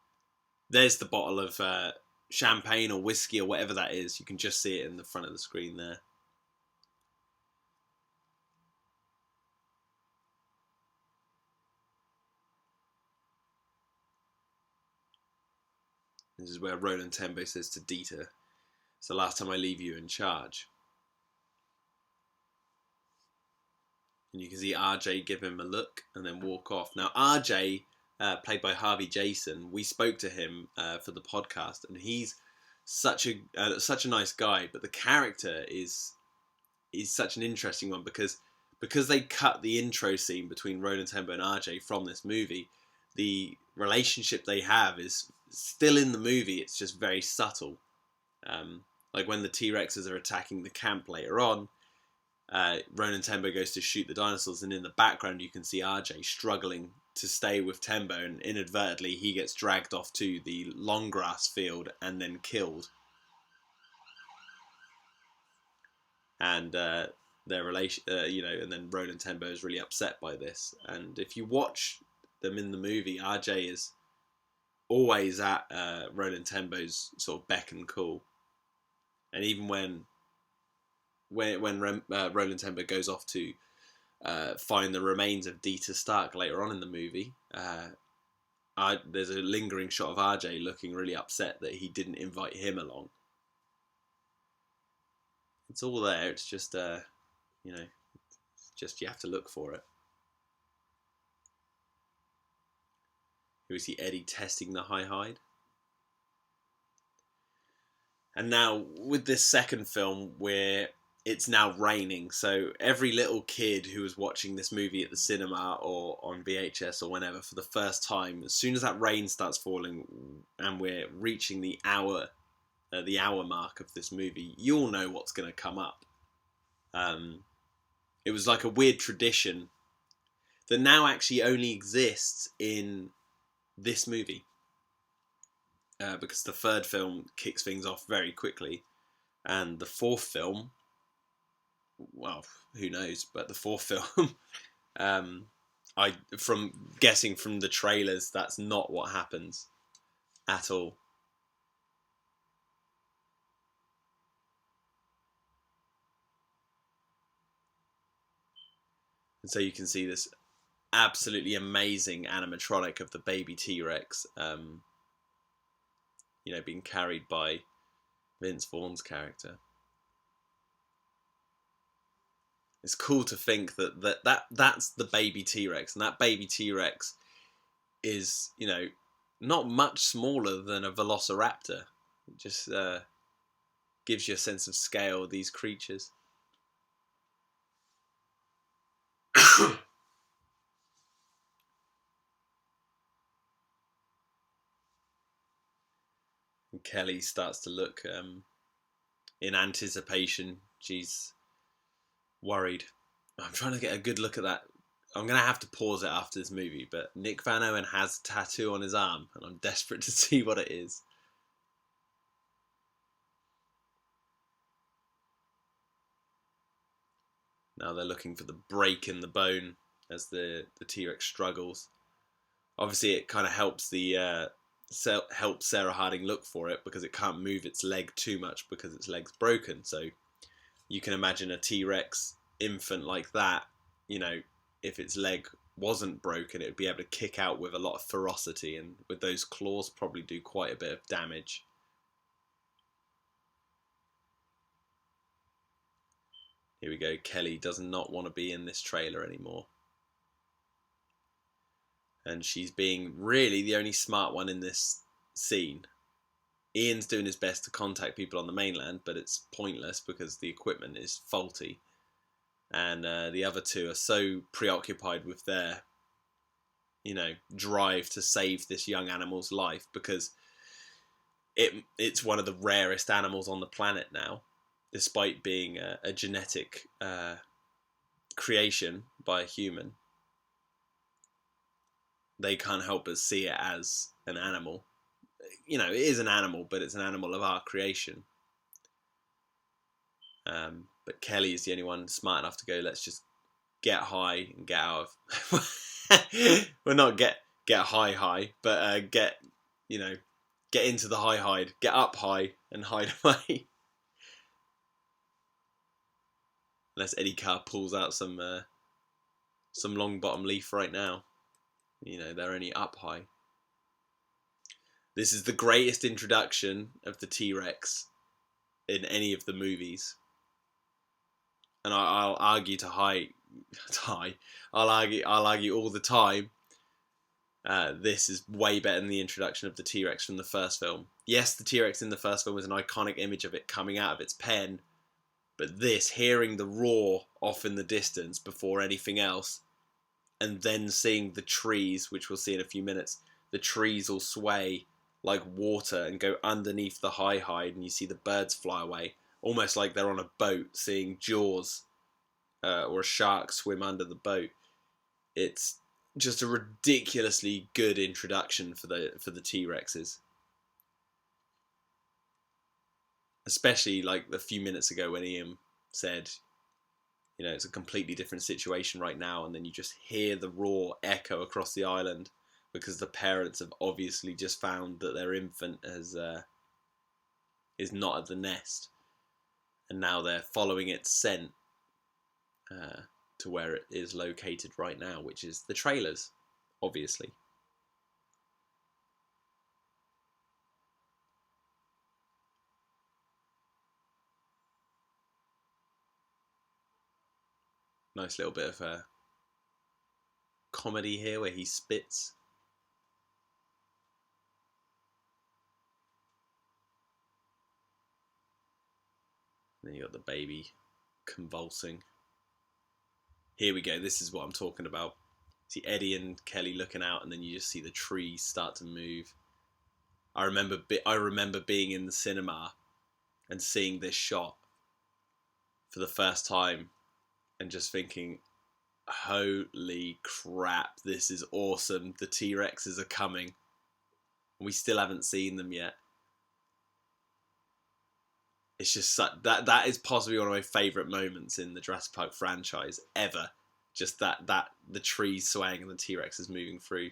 there's the bottle of champagne or whiskey or whatever that is. You can just see it in the front of the screen there. This is where Roland Tembo says to Dieter, "It's the last time I leave you in charge." And you can see RJ give him a look and then walk off. Now RJ, played by Harvey Jason, we spoke to him for the podcast, and he's such a nice guy, but the character is such an interesting one because they cut the intro scene between Roland Tembo and RJ from this movie. The relationship they have is still in the movie. It's just very subtle. Like when the T-Rexes are attacking the camp later on, Roland Tembo goes to shoot the dinosaurs, and in the background you can see RJ struggling to stay with Tembo, and inadvertently he gets dragged off to the long grass field and then killed. And their relation, and then Roland Tembo is really upset by this. And if you watch them in the movie, RJ is always at Roland Tembo's sort of beck and call. And even when Roland Tembo goes off to find the remains of Dieter Stark later on in the movie, there's a lingering shot of RJ looking really upset that he didn't invite him along. It's all there. It's just just you have to look for it. Here we see Eddie testing the high-hide. And now with this second film, where it's now raining, so every little kid who was watching this movie at the cinema or on VHS or whenever for the first time, as soon as that rain starts falling and we're reaching the hour mark of this movie, you'll know what's going to come up. It was like a weird tradition that now actually only exists in this movie, because the third film kicks things off very quickly, and the fourth film, well, who knows, but the fourth film, from guessing from the trailers, that's not what happens at all. And so you can see this absolutely amazing animatronic of the baby T-Rex, being carried by Vince Vaughn's character. It's cool to think that's the baby T-Rex, and that baby T-Rex is, not much smaller than a velociraptor. It just gives you a sense of scale of these creatures. And Kelly starts to look in anticipation. She's worried. I'm trying to get a good look at that. I'm going to have to pause it after this movie, but Nick Van Owen has a tattoo on his arm, and I'm desperate to see what it is. Now they're looking for the break in the bone as the T-Rex struggles. Obviously, it kind of helps helps Sarah Harding look for it because it can't move its leg too much because its leg's broken. So you can imagine a T-Rex infant like that, you know, if its leg wasn't broken, it would be able to kick out with a lot of ferocity, and with those claws probably do quite a bit of damage. Here we go. Kelly does not want to be in this trailer anymore. And she's being really the only smart one in this scene. Ian's doing his best to contact people on the mainland, but it's pointless because the equipment is faulty. And the other two are so preoccupied with their, you know, drive to save this young animal's life, because it's one of the rarest animals on the planet now, despite being a genetic creation by a human. They can't help but see it as an animal. You know, it is an animal, but it's an animal of our creation. But Kelly is the only one smart enough to go, let's just get high and get out of... well, not get high, but get into the hide. Get up high and hide away. Unless Eddie Carr pulls out some long bottom leaf right now. You know, they're only up high. This is the greatest introduction of the T-Rex in any of the movies. And I'll argue I'll argue all the time. This is way better than the introduction of the T-Rex from the first film. Yes, the T-Rex in the first film was an iconic image of it coming out of its pen, but this, hearing the roar off in the distance before anything else, and then seeing the trees, which we'll see in a few minutes, the trees will sway like water and go underneath the hide, and you see the birds fly away, almost like they're on a boat, seeing Jaws or a shark swim under the boat. It's just a ridiculously good introduction for the T-Rexes. Especially like a few minutes ago when Ian said, you know, it's a completely different situation right now, and then you just hear the roar echo across the island because the parents have obviously just found that their infant is not at the nest, and now they're following its scent to where it is located right now, which is the trailers, obviously. Nice little bit of comedy here where he spits. And then you got the baby convulsing. Here we go. This is what I'm talking about. See Eddie and Kelly looking out, and then you just see the trees start to move. I remember being in the cinema and seeing this shot for the first time and just thinking, holy crap, this is awesome. The T-Rexes are coming. We still haven't seen them yet. It's just that is possibly one of my favourite moments in the Jurassic Park franchise ever. Just that the trees swaying and the T-Rex is moving through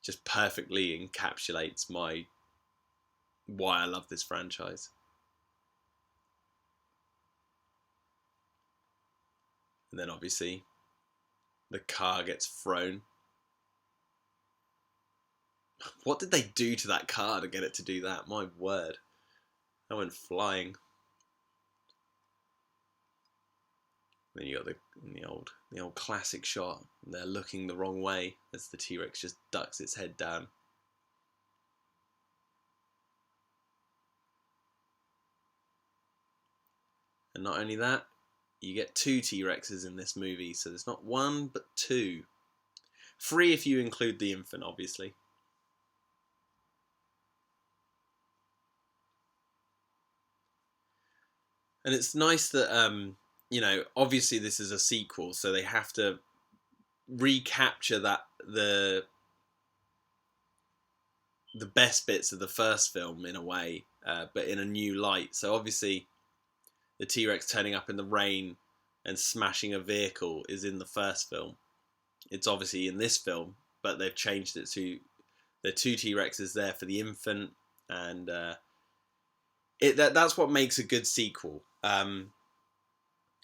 just perfectly encapsulates why I love this franchise. And then obviously the car gets thrown. What did they do to that car to get it to do that? My word. That went flying. Then you got the old classic shot. They're looking the wrong way as the T-Rex just ducks its head down. And not only that, you get 2 T-Rexes in this movie, so there's not 1 but 2. 3 if you include the infant, obviously. And it's nice that obviously this is a sequel, so they have to recapture the best bits of the first film in a way, but in a new light. So obviously the T-Rex turning up in the rain and smashing a vehicle is in the first film. It's obviously in this film, but they've changed it to the two T-Rexes there for the infant, and that's what makes a good sequel.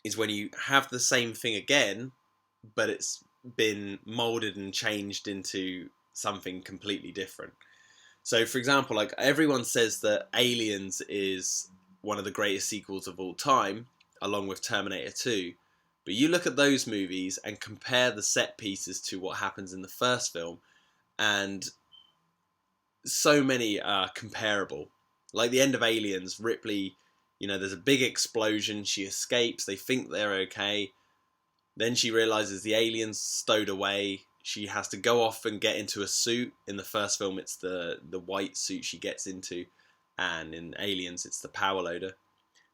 Is when you have the same thing again, but it's been molded and changed into something completely different. So, for example, like everyone says that Aliens is one of the greatest sequels of all time, along with Terminator 2. But you look at those movies and compare the set pieces to what happens in the first film, and so many are comparable. Like the end of Aliens, Ripley, there's a big explosion, she escapes, they think they're okay. Then she realizes the alien's stowed away. She has to go off and get into a suit. In the first film, it's the white suit she gets into, and in Aliens, it's the power loader.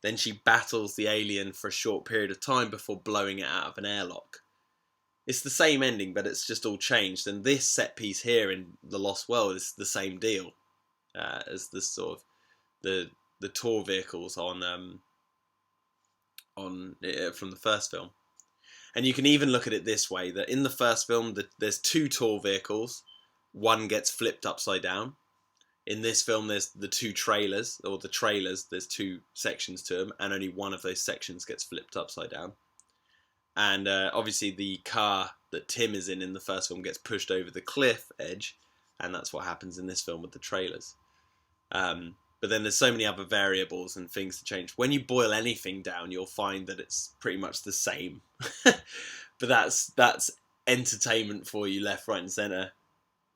Then she battles the alien for a short period of time before blowing it out of an airlock. It's the same ending, but it's just all changed. And this set piece here in The Lost World is the same deal as the sort of the tour vehicles on from the first film. And you can even look at it this way, that in the first film, there's two tour vehicles. One gets flipped upside down. In this film, there's the two trailers, or the trailers, there's two sections to them, and only one of those sections gets flipped upside down. And obviously the car that Tim is in the first film gets pushed over the cliff edge, and that's what happens in this film with the trailers. But then there's so many other variables and things to change. When you boil anything down, you'll find that it's pretty much the same. But that's entertainment for you, left, right, and centre.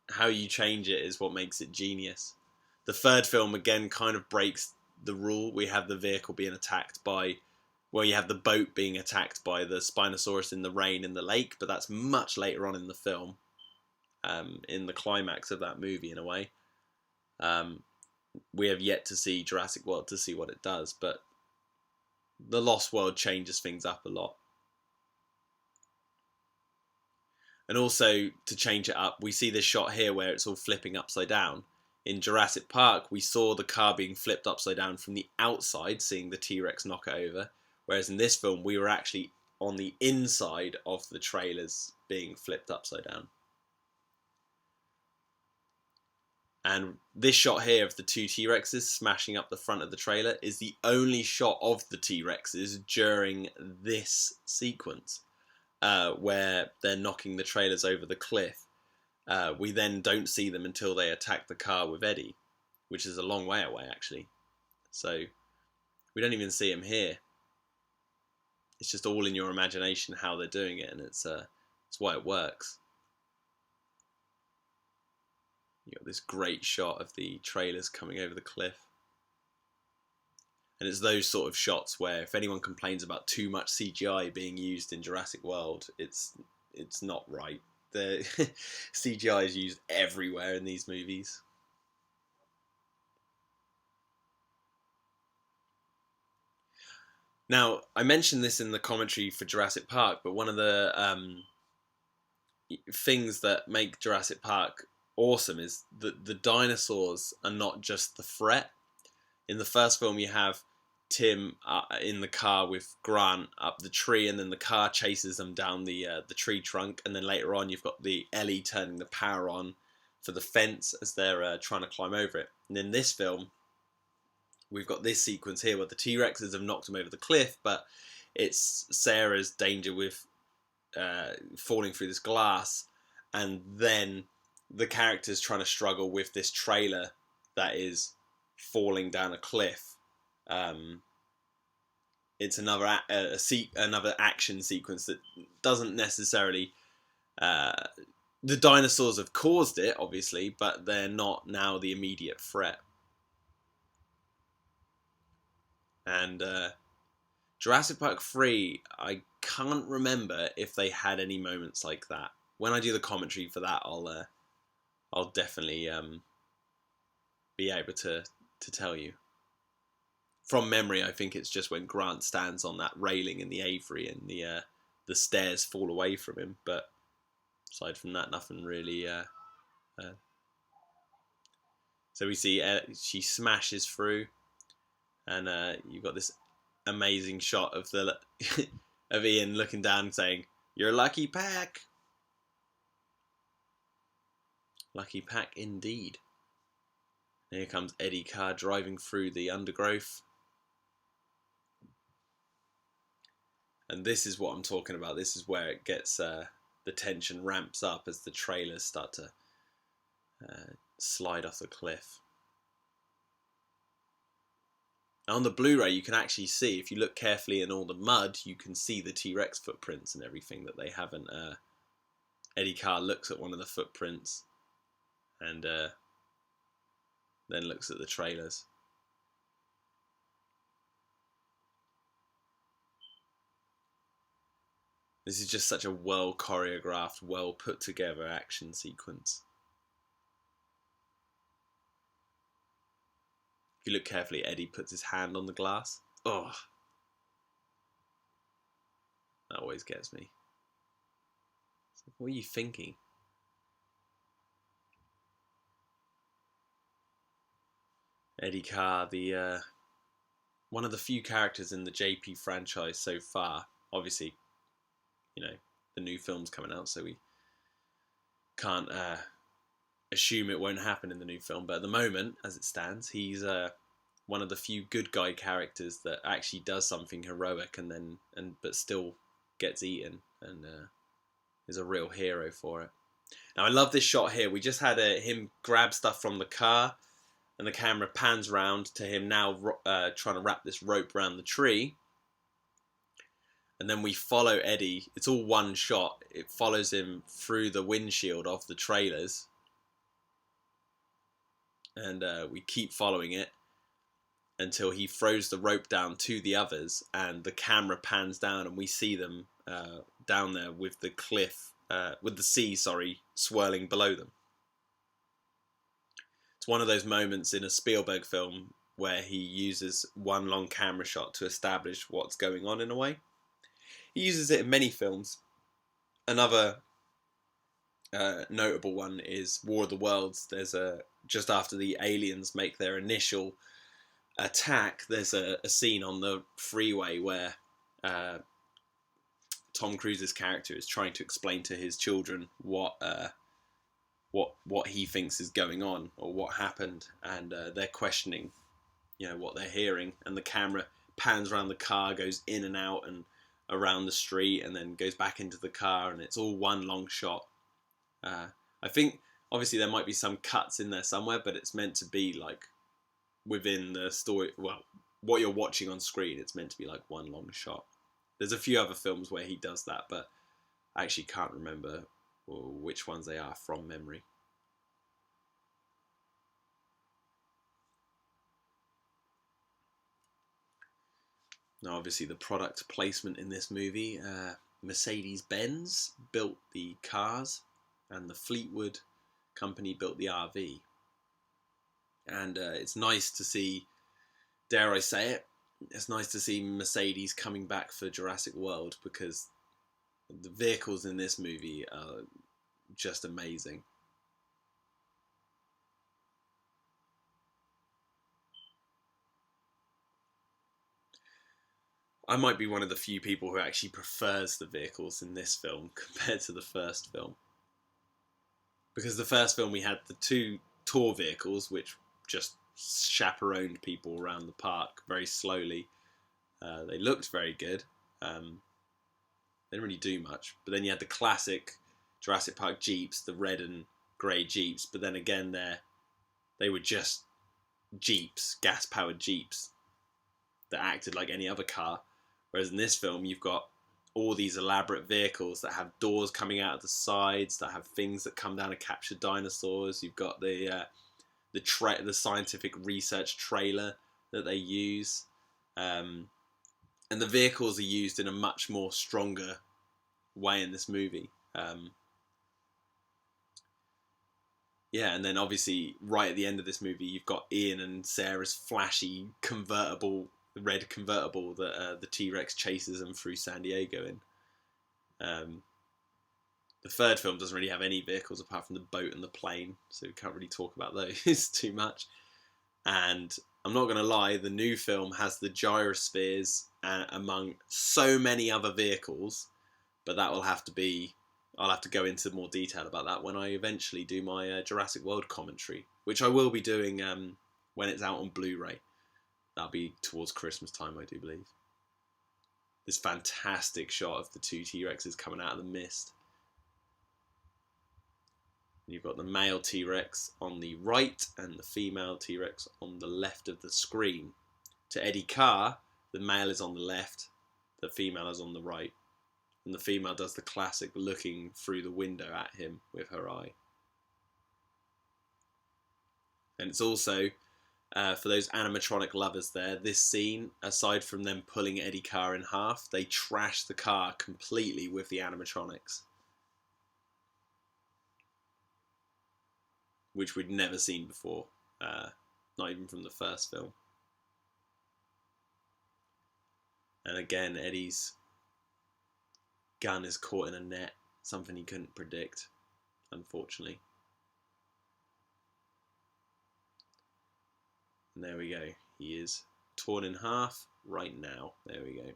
How you change it is what makes it genius. The third film, again, kind of breaks the rule. We have the vehicle being attacked by... Well, you have the boat being attacked by the Spinosaurus in the rain in the lake, but that's much later on in the film. In the climax of that movie, in a way. We have yet to see Jurassic World to see what it does, but The Lost World changes things up a lot. And also, to change it up, we see this shot here where it's all flipping upside down. In Jurassic Park, we saw the car being flipped upside down from the outside, seeing the T-Rex knock it over. Whereas in this film, we were actually on the inside of the trailers being flipped upside down. And this shot here of the two T-Rexes smashing up the front of the trailer is the only shot of the T-Rexes during this sequence, where they're knocking the trailers over the cliff. We then don't see them until they attack the car with Eddie, which is a long way away, actually. So we don't even see him here. It's just all in your imagination how they're doing it, and it's why it works. You got this great shot of the trailers coming over the cliff. And it's those sort of shots where if anyone complains about too much CGI being used in Jurassic World, it's not right. The CGI is used everywhere in these movies. Now, I mentioned this in the commentary for Jurassic Park, but one of the things that make Jurassic Park awesome is that the dinosaurs are not just the threat. In the first film, you have Tim in the car with Grant up the tree, and then the car chases them down the tree trunk, and then later on you've got the Ellie turning the power on for the fence as they're trying to climb over it. And in this film, we've got this sequence here where the T-Rexes have knocked them over the cliff, but it's Sarah's danger with falling through this glass, and then the characters trying to struggle with this trailer that is falling down a cliff. It's another another action sequence that doesn't necessarily... the dinosaurs have caused it, obviously, but they're not now the immediate threat. And Jurassic Park 3, I can't remember if they had any moments like that. When I do the commentary for that, I'll definitely be able to tell you. from memory, I think it's just when Grant stands on that railing in the Avery and the stairs fall away from him. But aside from that, nothing really. So we see she smashes through, and you've got this amazing shot of the of Ian looking down, saying, "You're lucky, Pack." Lucky Pack indeed. And here comes Eddie Carr driving through the undergrowth. And this is what I'm talking about. This is where it gets the tension ramps up as the trailers start to slide off the cliff. Now on the Blu-ray, you can actually see, if you look carefully in all the mud, you can see the T-Rex footprints and everything that they haven't. Eddie Carr looks at one of the footprints and then looks at the trailers. This is just such a well choreographed, well put together action sequence. If you look carefully, Eddie puts his hand on the glass. Oh, that always gets me. What are you thinking? Eddie Carr, the one of the few characters in the JP franchise so far. Obviously, you know, the new film's coming out, so we can't assume it won't happen in the new film. But at the moment, as it stands, he's one of the few good guy characters that actually does something heroic but still gets eaten and is a real hero for it. Now I love this shot here. We just had him grab stuff from the car, and the camera pans round to him now trying to wrap this rope around the tree. And then we follow Eddie. It's all one shot. It follows him through the windshield of the trailers. And we keep following it until he throws the rope down to the others. And the camera pans down and we see them down there with the cliff, with the sea, swirling below them. It's one of those moments in a Spielberg film where he uses one long camera shot to establish what's going on in a way. He uses it in many films. Another notable one is War of the Worlds. There's just after the aliens make their initial attack, there's a scene on the freeway where Tom Cruise's character is trying to explain to his children what he thinks is going on or what happened, and they're questioning, what they're hearing, and the camera pans around the car, goes in and out and around the street, and then goes back into the car, and it's all one long shot. I think obviously there might be some cuts in there somewhere, but it's meant to be like within the story. Well, what you're watching on screen, it's meant to be like one long shot. There's a few other films where he does that, but I actually can't remember which ones they are from memory. Now, obviously, the product placement in this movie, Mercedes-Benz built the cars, and the Fleetwood company built the RV. And it's nice to see, dare I say it, it's nice to see Mercedes coming back for Jurassic World, because the vehicles in this movie are just amazing. I might be one of the few people who actually prefers the vehicles in this film compared to the first film. Because the first film we had the two tour vehicles, which just chaperoned people around the park very slowly. They looked very good. They didn't really do much. But then you had the classic Jurassic Park Jeeps, the red and grey Jeeps. But then again, they were just Jeeps, gas-powered Jeeps that acted like any other car. Whereas in this film, you've got all these elaborate vehicles that have doors coming out of the sides, that have things that come down to capture dinosaurs. You've got the scientific research trailer that they use. And the vehicles are used in a much more stronger way in this movie. And then obviously right at the end of this movie, you've got Ian and Sarah's flashy convertible red convertible that the T-Rex chases them through San Diego in. The third film doesn't really have any vehicles apart from the boat and the plane, so we can't really talk about those too much. And I'm not going to lie, the new film has the gyrospheres among so many other vehicles, but that will have to be... I'll have to go into more detail about that when I eventually do my Jurassic World commentary, which I will be doing when it's out on Blu-ray. That'll be towards Christmas time, I do believe. This fantastic shot of the two T-Rexes coming out of the mist. You've got the male T-Rex on the right and the female T-Rex on the left of the screen. To Eddie Carr, the male is on the left, the female is on the right. And the female does the classic looking through the window at him with her eye. And it's also, for those animatronic lovers there, this scene, aside from them pulling Eddie Carr in half, they trash the car completely with the animatronics. Which we'd never seen before, not even from the first film. And again, Eddie's gun is caught in a net, something he couldn't predict, unfortunately. And there we go, he is torn in half right now, there we go.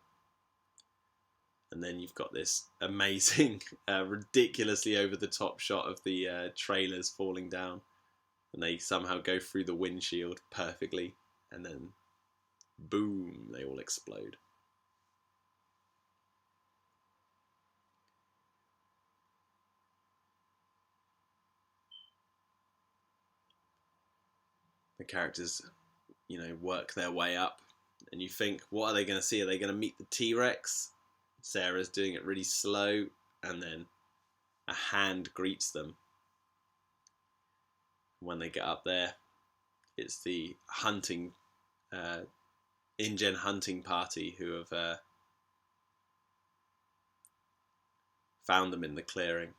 And then you've got this amazing, ridiculously over-the-top shot of the trailers falling down. And they somehow go through the windshield perfectly. And then, boom, they all explode. The characters, you know, work their way up. And you think, what are they going to see? Are they going to meet the T-Rex? Sarah's doing it really slow, and then a hand greets them. When they get up there, it's the hunting, InGen hunting party who have found them in the clearing.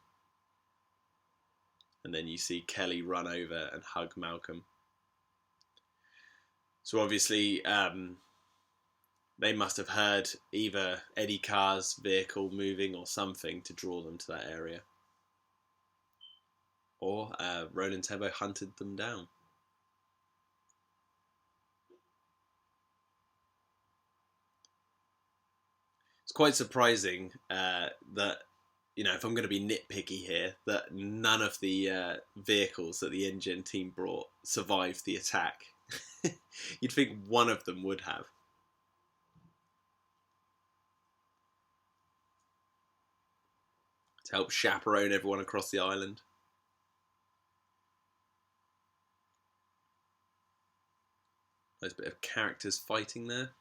And then you see Kelly run over and hug Malcolm. So obviously, they must have heard either Eddie Carr's vehicle moving or something to draw them to that area. Or Roland Tembo hunted them down. It's quite surprising that, you know, if I'm going to be nitpicky here, that none of the vehicles that the InGen team brought survived the attack. You'd think one of them would have. To help chaperone everyone across the island. Nice bit of characters fighting there.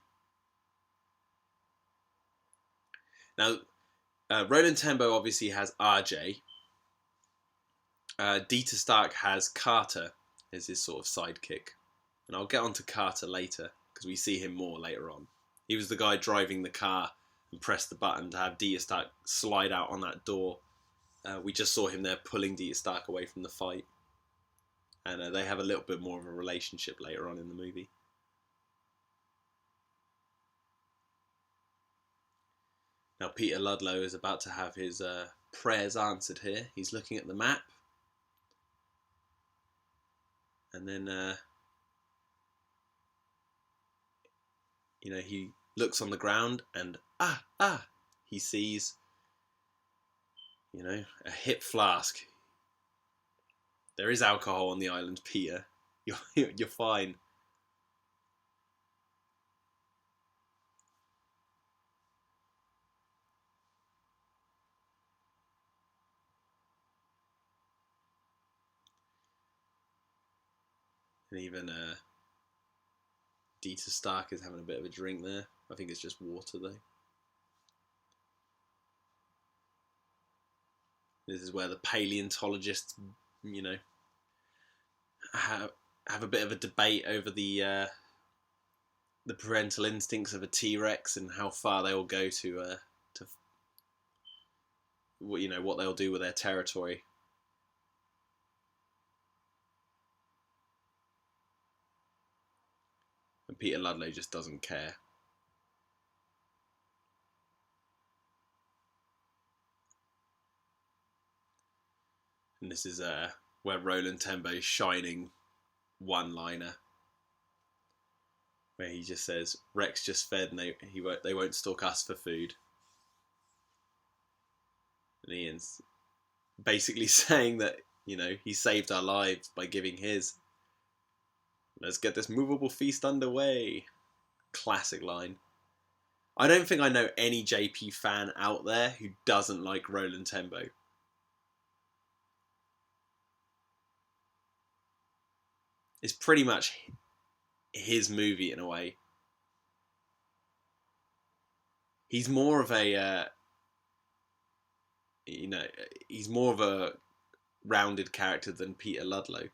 Now, Roland Tembo obviously has RJ. Dieter Stark has Carter as his sort of sidekick. And I'll get on to Carter later, because we see him more later on. He was the guy driving the car and pressed the button to have Dieter Stark slide out on that door. We just saw him there pulling Dieter Stark away from the fight. And they have a little bit more of a relationship later on in the movie. Now Peter Ludlow is about to have his prayers answered here. He's looking at the map. And then, you know, he looks on the ground and, he sees, you know, a hip flask. There is alcohol on the island, Peter. You're fine. And even Dieter Stark is having a bit of a drink there. I think it's just water though. This is where the paleontologists, you know, have a bit of a debate over the parental instincts of a T-Rex and how far they will go to you know, what they'll do with their territory. And Peter Ludlow just doesn't care. And this is where Roland Tembo's shining one-liner, where he just says, "Rex just fed, and they won't stalk us for food." And Ian's basically saying that, you know, he saved our lives by giving his. Let's get this movable feast underway. Classic line. I don't think I know any JP fan out there who doesn't like Roland Tembo. It's pretty much his movie in a way. He's more of a, he's more of a rounded character than Peter Ludlow.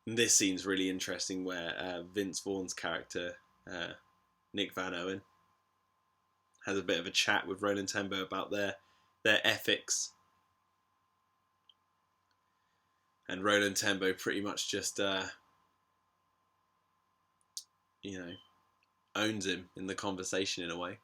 And this scene's really interesting, where Vince Vaughn's character, Nick Van Owen, has a bit of a chat with Roland Tembo about their ethics. And Roland Tembo pretty much just, owns him in the conversation in a way.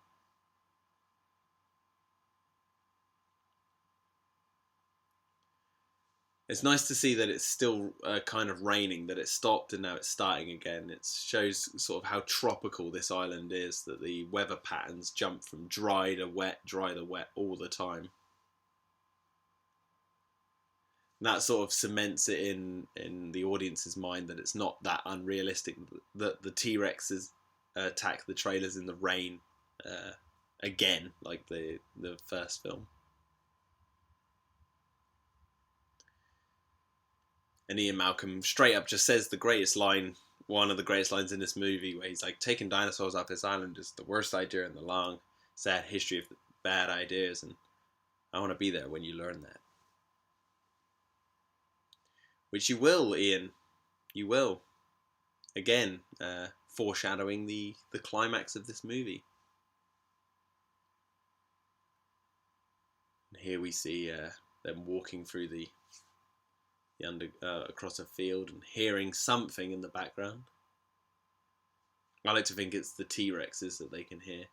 It's nice to see that it's still kind of raining, that it stopped and now it's starting again. It shows sort of how tropical this island is, that the weather patterns jump from dry to wet all the time. And that sort of cements it in the audience's mind that it's not that unrealistic that the T-Rexes attack the trailers in the rain again, like the first film. And Ian Malcolm straight up just says the greatest line, one of the greatest lines in this movie, where he's like, taking dinosaurs off this island is the worst idea in the long, sad history of bad ideas, and I want to be there when you learn that. Which you will, Ian. You will. Again, foreshadowing the climax of this movie. And here we see them walking through the across a field and hearing something in the background. I like to think it's the T-Rexes that they can hear.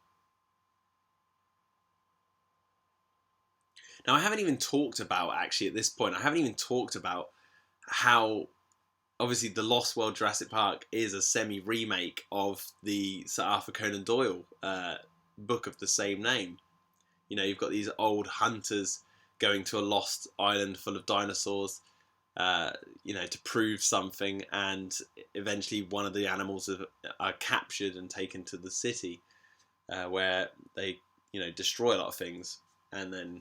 Now, I haven't even talked about, actually, at this point, I haven't even talked about how, obviously, the Lost World Jurassic Park is a semi-remake of the Sir Arthur Conan Doyle book of the same name. You know, you've got these old hunters going to a lost island full of dinosaurs, to prove something, and eventually one of the animals are captured and taken to the city, where they, destroy a lot of things, and then,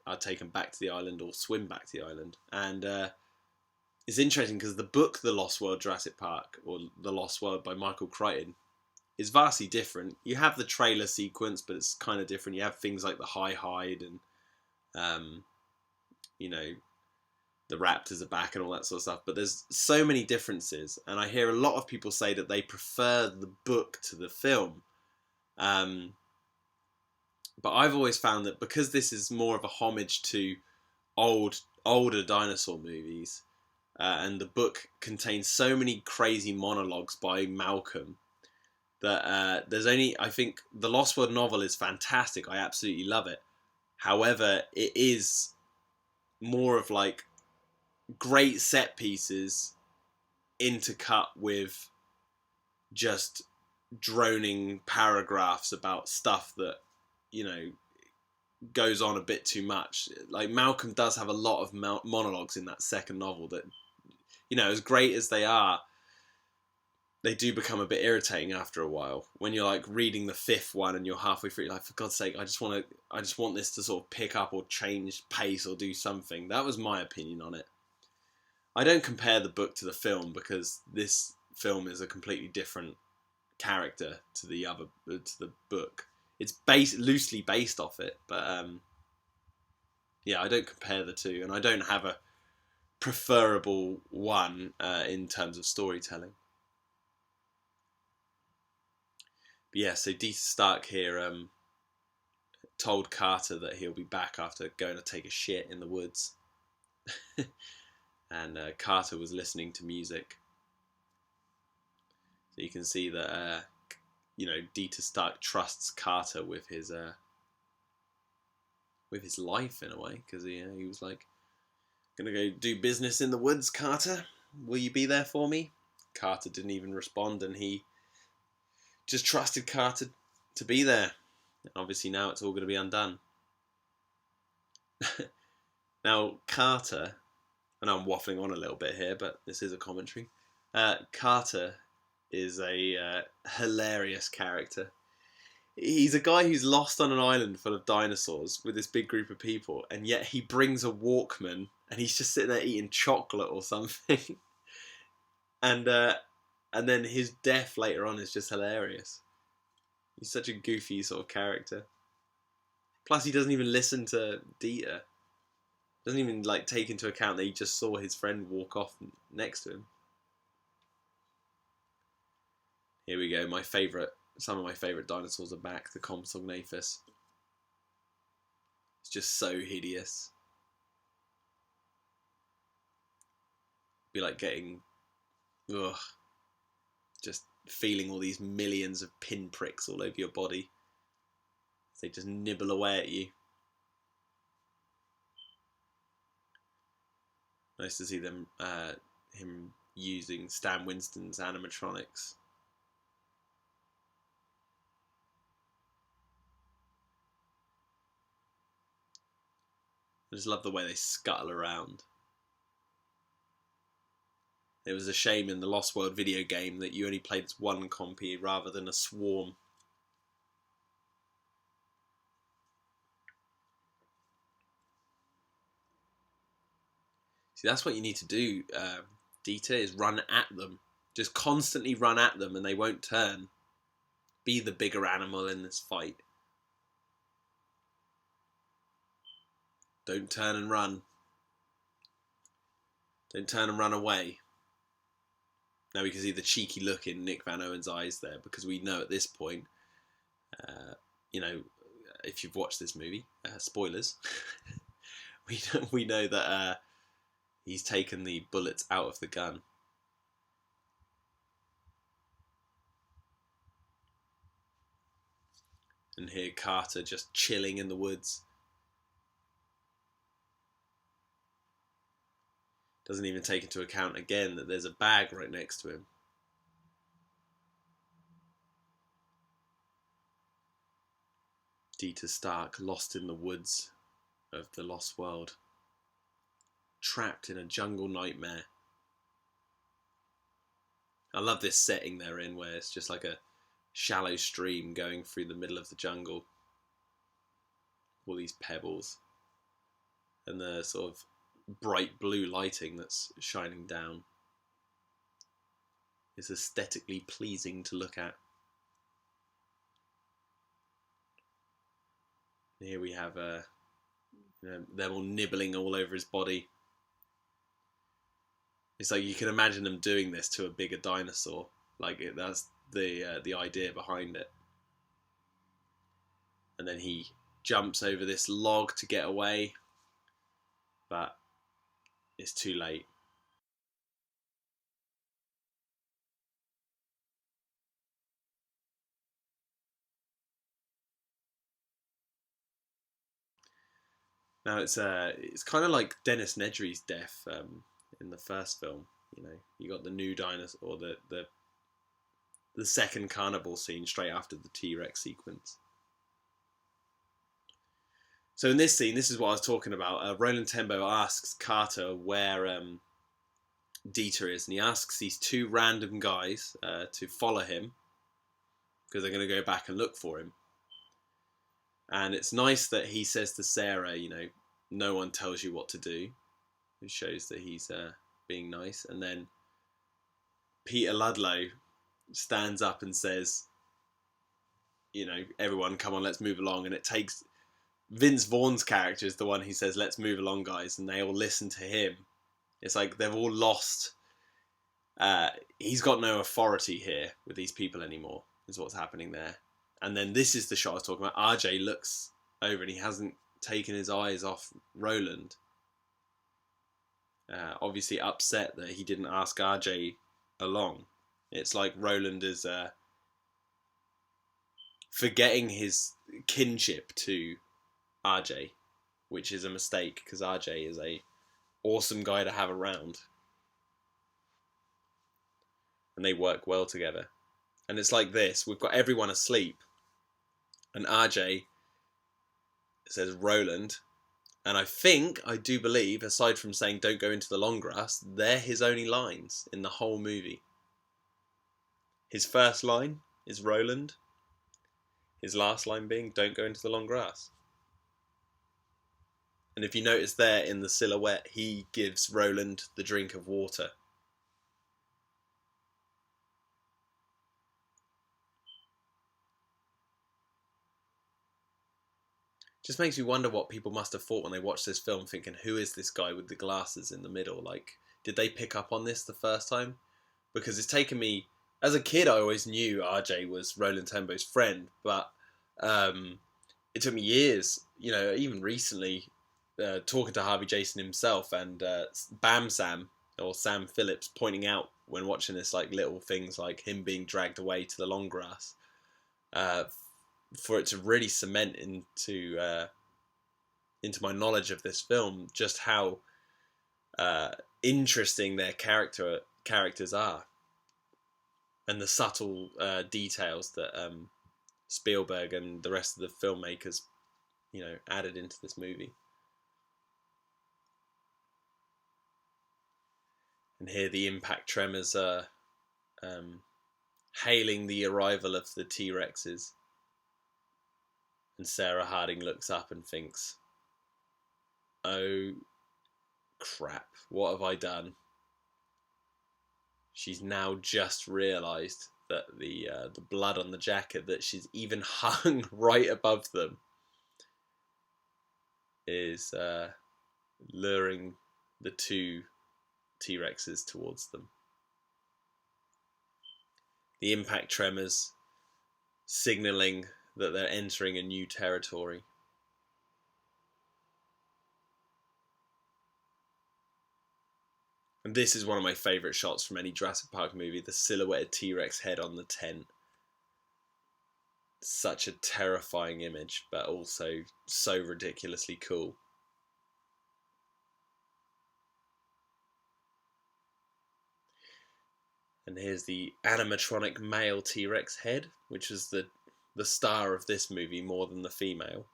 are taken back to the island or swim back to the island. And it's interesting because the book, The Lost World Jurassic Park, or The Lost World by Michael Crichton, is vastly different. You have the trailer sequence, but it's kind of different. You have things like the high hide and, the Raptors are back and all that sort of stuff. But there's so many differences. And I hear a lot of people say that they prefer the book to the film. But I've always found that because this is more of a homage to older dinosaur movies, and the book contains so many crazy monologues by Malcolm, that I think the Lost World novel is fantastic. I absolutely love it. However, it is more of like great set pieces intercut with just droning paragraphs about stuff that, goes on a bit too much. Like, Malcolm does have a lot of monologues in that second novel that, as great as they are, they do become a bit irritating after a while. When you're like reading the fifth one and you're halfway through, you're like, for God's sake, I just want this to sort of pick up or change pace or do something. That was my opinion on it. I don't compare the book to the film because this film is a completely different character to the book. It's loosely based off it, but I don't compare the two, and I don't have a preferable one in terms of storytelling. But yeah, so Dieter Stark here told Carter that he'll be back after going to take a shit in the woods. And Carter was listening to music. So you can see that, Dieter Stark trusts Carter with his with his life in a way, because he was like, "Gonna go do business in the woods, Carter. Will you be there for me?" Carter didn't even respond, and he just trusted Carter to be there. And obviously now it's all going to be undone. Now Carter, and I'm waffling on a little bit here, but this is a commentary. Carter is a hilarious character. He's a guy who's lost on an island full of dinosaurs with this big group of people, and yet he brings a Walkman, and he's just sitting there eating chocolate or something. and then his death later on is just hilarious. He's such a goofy sort of character. Plus, he doesn't even listen to Dieter. Doesn't even like take into account that he just saw his friend walk off next to him. Here we go. Some of my favourite dinosaurs are back. The Compsognathus. It's just so hideous. Be like getting, just feeling all these millions of pinpricks all over your body. They just nibble away at you. Nice to see him using Stan Winston's animatronics. I just love the way they scuttle around. It was a shame in the Lost World video game that you only played as one compy rather than a swarm. See, that's what you need to do, Dieter, is run at them. Just constantly run at them and they won't turn. Be the bigger animal in this fight. Don't turn and run. Don't turn and run away. Now we can see the cheeky look in Nick Van Owen's eyes there, because we know at this point, if you've watched this movie, spoilers, we know that he's taken the bullets out of the gun. And here Carter just chilling in the woods. Doesn't even take into account again that there's a bag right next to him. Dieter Stark lost in the woods of the Lost World. Trapped in a jungle nightmare. I love this setting they're in, where it's just like a shallow stream going through the middle of the jungle. All these pebbles. And the sort of bright blue lighting that's shining down. It's aesthetically pleasing to look at. And here we have them all nibbling all over his body. It's like you can imagine them doing this to a bigger dinosaur. That's the idea behind it. And then he jumps over this log to get away, but it's too late. Now it's kind of like Dennis Nedry's death in the first film. You got the new dinosaur, or the second carnival scene straight after the T-Rex sequence. So in this scene, this is what I was talking about. Roland Tembo asks Carter where Dieter is, and he asks these two random guys to follow him because they're going to go back and look for him. And it's nice that he says to Sarah, no one tells you what to do. It shows that he's being nice. And then Peter Ludlow stands up and says, everyone, come on, let's move along. And it takes Vince Vaughn's character is the one who says, let's move along, guys. And they all listen to him. It's like they've all lost. He's got no authority here with these people anymore, is what's happening there. And then this is the shot I was talking about. RJ looks over and he hasn't taken his eyes off Roland. Obviously upset that he didn't ask RJ along. It's like Roland is forgetting his kinship to RJ. which is a mistake because RJ is a awesome guy to have around, and they work well together. And it's like this: we've got everyone asleep, and RJ says Roland, and I do believe, aside from saying "don't go into the long grass," they're his only lines in the whole movie. His first line is Roland. His last line being "don't go into the long grass." And if you notice there in the silhouette, he gives Roland the drink of water. Just makes me wonder what people must have thought when they watched this film, thinking, who is this guy with the glasses in the middle? Like, did they pick up on this the first time? Because it's taken me, as a kid, I always knew RJ was Roland Tembo's friend, but it took me years, even recently, talking to Harvey Jason himself and Bam Sam, or Sam Phillips, pointing out when watching this, like, little things like him being dragged away to the long grass, for it to really cement into my knowledge of this film just how interesting their characters are, and the subtle details that Spielberg and the rest of the filmmakers, added into this movie. And here the impact tremors are hailing the arrival of the T-Rexes. And Sarah Harding looks up and thinks, oh crap, what have I done? She's now just realised that the blood on the jacket that she's even hung right above them is luring the two T-Rexes towards them. The impact tremors signalling that they're entering a new territory. And this is one of my favourite shots from any Jurassic Park movie, the silhouetted T-Rex head on the tent. Such a terrifying image, but also so ridiculously cool. And here's the animatronic male T-Rex head, which is the star of this movie more than the female.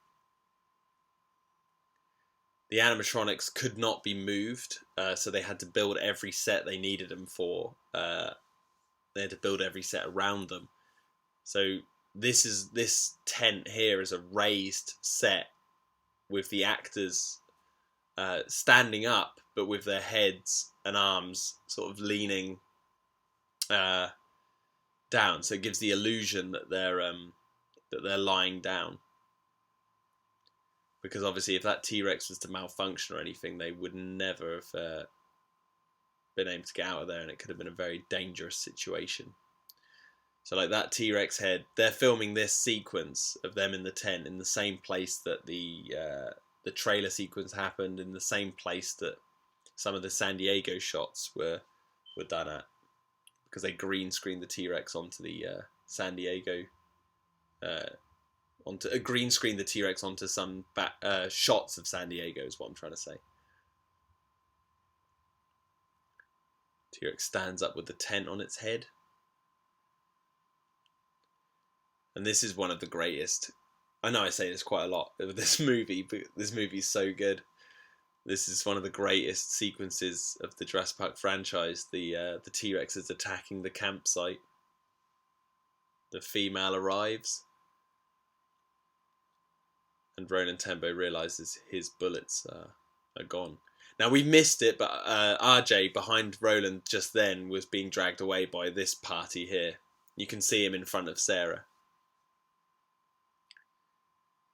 The animatronics could not be moved, so they had to build every set they needed them for. They had to build every set around them. So this tent here is a raised set with the actors standing up, but with their heads and arms sort of leaning down. So it gives the illusion that they're lying down. Because obviously if that T-Rex was to malfunction or anything, they would never have been able to get out of there, and it could have been a very dangerous situation. So like that T-Rex head, they're filming this sequence of them in the tent in the same place that the trailer sequence happened, in the same place that some of the San Diego shots were done at, because they green screened the T-Rex onto the San Diego onto a green screen the T-Rex onto some shots of San Diego is what I'm trying to say. T-Rex stands up with the tent on its head. And this is one of the greatest, I know I say this quite a lot of this movie, but this movie is so good. This is one of the greatest sequences of the Jurassic Park franchise. The T-Rex is attacking the campsite. The female arrives, and Roland Tembo realises his bullets are gone. Now, we missed it, but RJ, behind Roland just then, was being dragged away by this party here. You can see him in front of Sarah.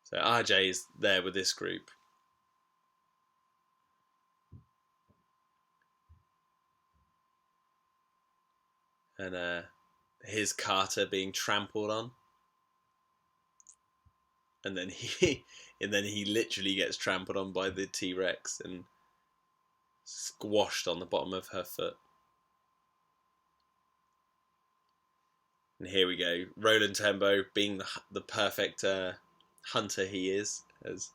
So RJ is there with this group. And here's Carter being trampled on. And then he literally gets trampled on by the T-Rex and squashed on the bottom of her foot. And here we go. Roland Tembo, being the perfect hunter he is, as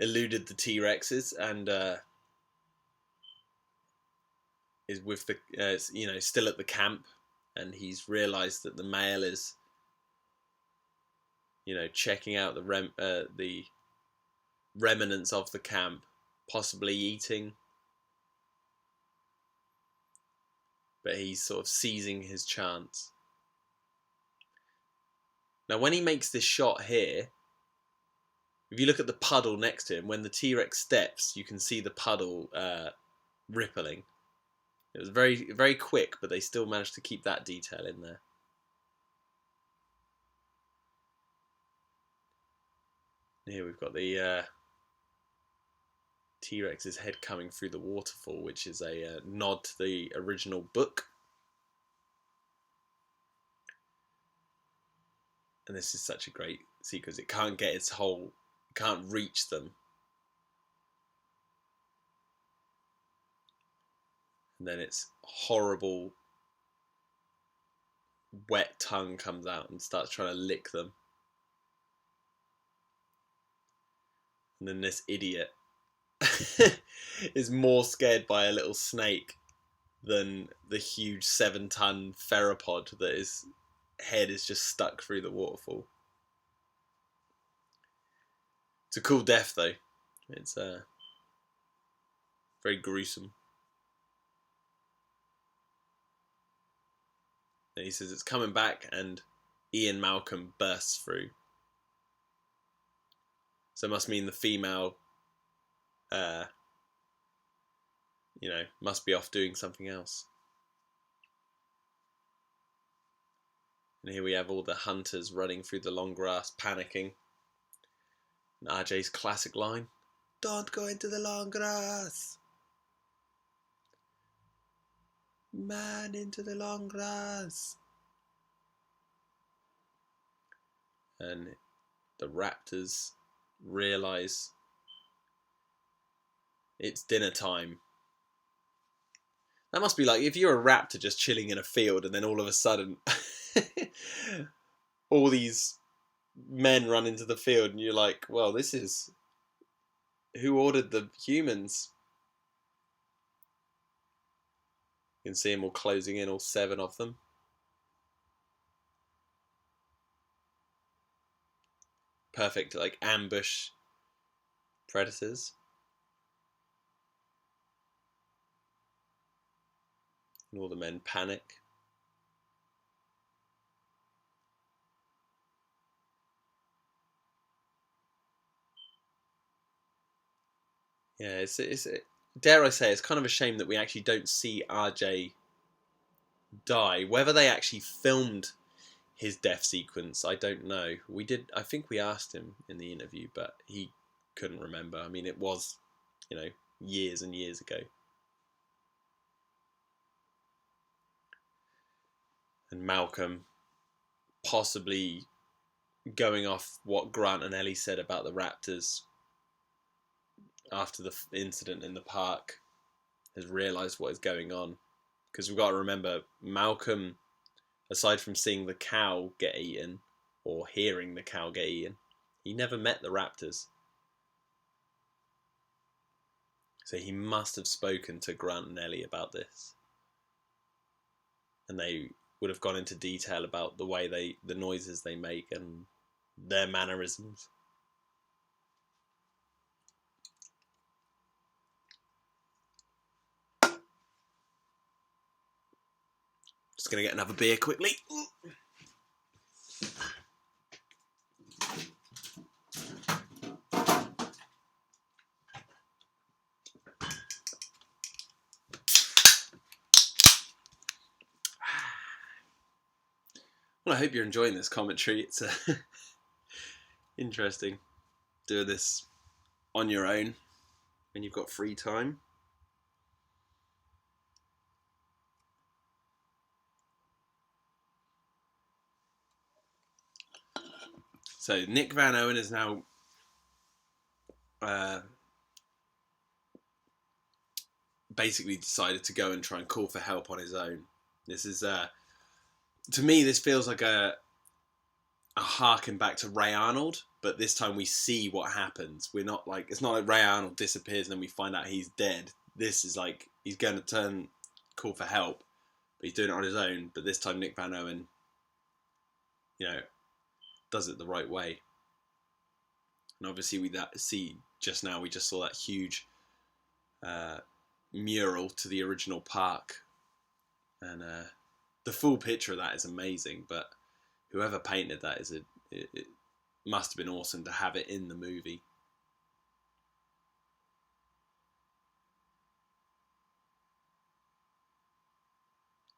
eluded the T-Rexes and is with the still at the camp, and he's realised that the male is checking out the remnants of the camp, possibly eating, but he's sort of seizing his chance. Now, when he makes this shot here, if you look at the puddle next to him, when the T-Rex steps, you can see the puddle rippling. It was very, very quick, but they still managed to keep that detail in there. And here we've got the T-Rex's head coming through the waterfall, which is a nod to the original book. And this is such a great sequence. It can't get its whole, can't reach them. And then its horrible wet tongue comes out and starts trying to lick them. And then this idiot is more scared by a little snake than the huge 7-ton theropod that his head is just stuck through the waterfall. It's a cool death though. It's very gruesome. And he says it's coming back, and Ian Malcolm bursts through. So it must mean the female, must be off doing something else. And here we have all the hunters running through the long grass, panicking. And RJ's classic line, "Don't go into the long grass. Man into the long grass." And the raptors realise it's dinner time. That must be like if you're a raptor just chilling in a field and then all of a sudden all these men run into the field and you're like, well, this is... who ordered the humans? You can see them all closing in, all 7 of them. Perfect, like, ambush predators. And all the men panic. Yeah, it's dare I say, it's kind of a shame that we actually don't see RJ die. Whether they actually filmed his death sequence, I don't know. I think we asked him in the interview, but he couldn't remember. I mean, it was, years and years ago. And Malcolm possibly going off what Grant and Ellie said about the Raptors after the incident in the park, has realised what is going on. Because we've got to remember, Malcolm, aside from seeing the cow get eaten, or hearing the cow get eaten, he never met the Raptors. So he must have spoken to Grant and Ellie about this. And they would have gone into detail about the noises they make and their mannerisms. Just going to get another beer quickly. Well, I hope you're enjoying this commentary. It's interesting doing this on your own when you've got free time. So Nick Van Owen is now basically decided to go and try and call for help on his own. This is, to me, this feels like a a harken back to Ray Arnold, but this time we see what happens. We're not like, it's not like Ray Arnold disappears and then we find out he's dead. This is like, he's going to call for help, but he's doing it on his own. But this time Nick Van Owen, does it the right way. And obviously we just now, we just saw that huge mural to the original park, and the full picture of that is amazing. But whoever painted that it must have been awesome to have it in the movie.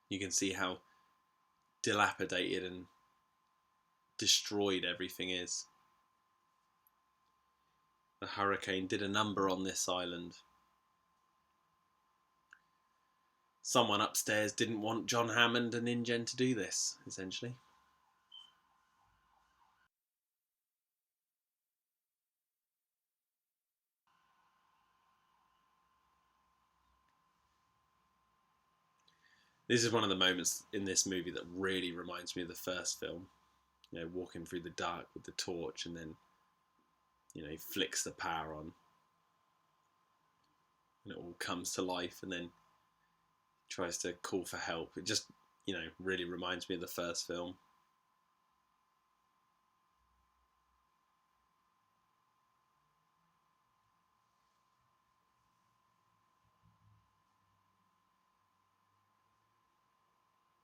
You can see how dilapidated and destroyed everything is. The hurricane did a number on this island. Someone upstairs didn't want John Hammond and InGen to do this, essentially. This is one of the moments in this movie that really reminds me of the first film. Walking through the dark with the torch, and then, he flicks the power on, and it all comes to life, and then tries to call for help. It just, really reminds me of the first film.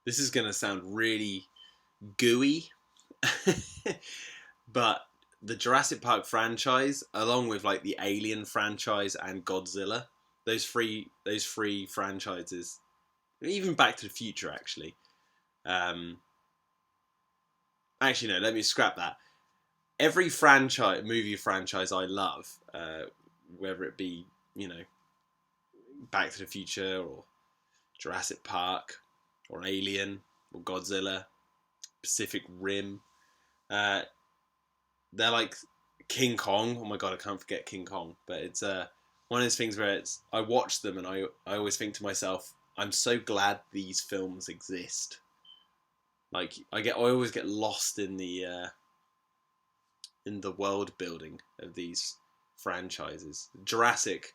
This is going to sound really gooey, but the Jurassic Park franchise, along with like the Alien franchise and Godzilla, those three franchises, even Back to the Future, actually. Actually, no, let me scrap that. Every movie franchise I love, whether it be, Back to the Future or Jurassic Park or Alien or Godzilla, Pacific Rim, they're like King Kong. Oh my god, I can't forget King Kong. But it's one of those things where I watch them and I always think to myself, I'm so glad these films exist. Like I always get lost in the world building of these franchises. Jurassic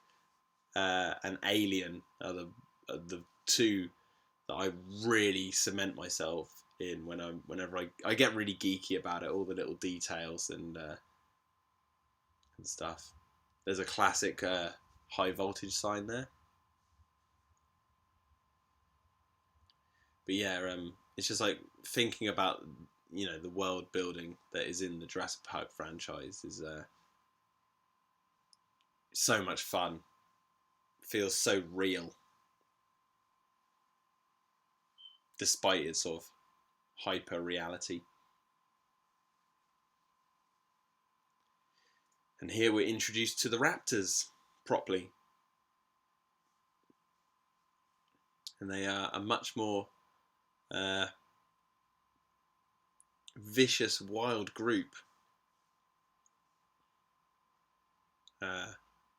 and Alien are the two that I really cement myself in whenever I get really geeky about it, all the little details and stuff. There's a classic high voltage sign there. But yeah, it's just like thinking about the world building that is in the Jurassic Park franchise is so much fun. Feels so real, despite its sort of hyper reality. And here we're introduced to the Raptors properly, and they are a much more vicious, wild group.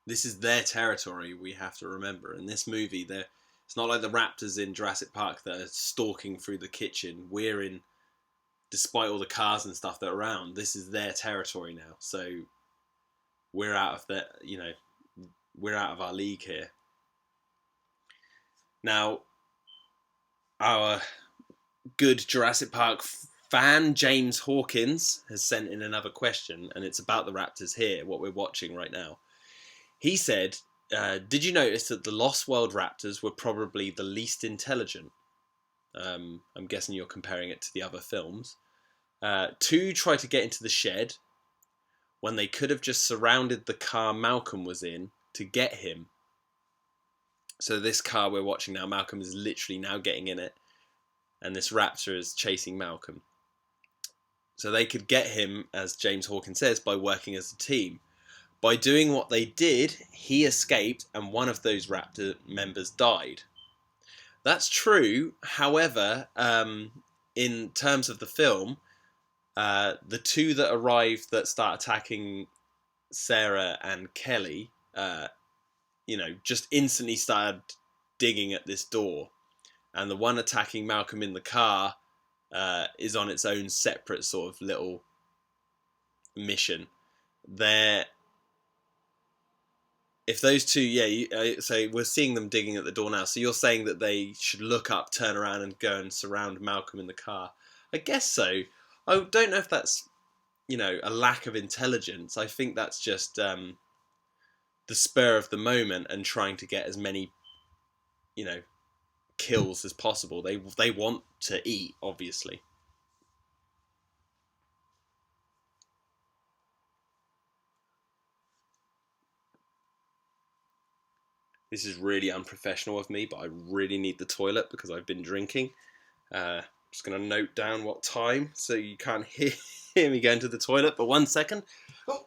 This is their territory, we have to remember. In this movie, it's not like the Raptors in Jurassic Park that are stalking through the kitchen. Despite all the cars and stuff that are around, this is their territory now. So we're out of we're out of our league here. Now, our good Jurassic Park fan, James Hawkins, has sent in another question, and it's about the Raptors here, what we're watching right now. He said, did you notice that the Lost World Raptors were probably the least intelligent? I'm guessing you're comparing it to the other films. 2 try to get into the shed when they could have just surrounded the car Malcolm was in to get him. So this car we're watching now, Malcolm is literally now getting in it, and this raptor is chasing Malcolm. So they could get him, as James Hawkins says, by working as a team. By doing what they did, he escaped and one of those raptor members died. That's true. However, in terms of the film, the 2 that arrive that start attacking Sarah and Kelly, just instantly started digging at this door. And the one attacking Malcolm in the car is on its own separate sort of little mission, they're if those two, so we're seeing them digging at the door now. So you're saying that they should look up, turn around, and go and surround Malcolm in the car. I guess so. I don't know if that's a lack of intelligence. I think that's just the spur of the moment and trying to get as many kills as possible. They want to eat, obviously. This is really unprofessional of me, but I really need the toilet because I've been drinking. Just going to note down what time so you can't hear me going to the toilet, but 1 second. Oh.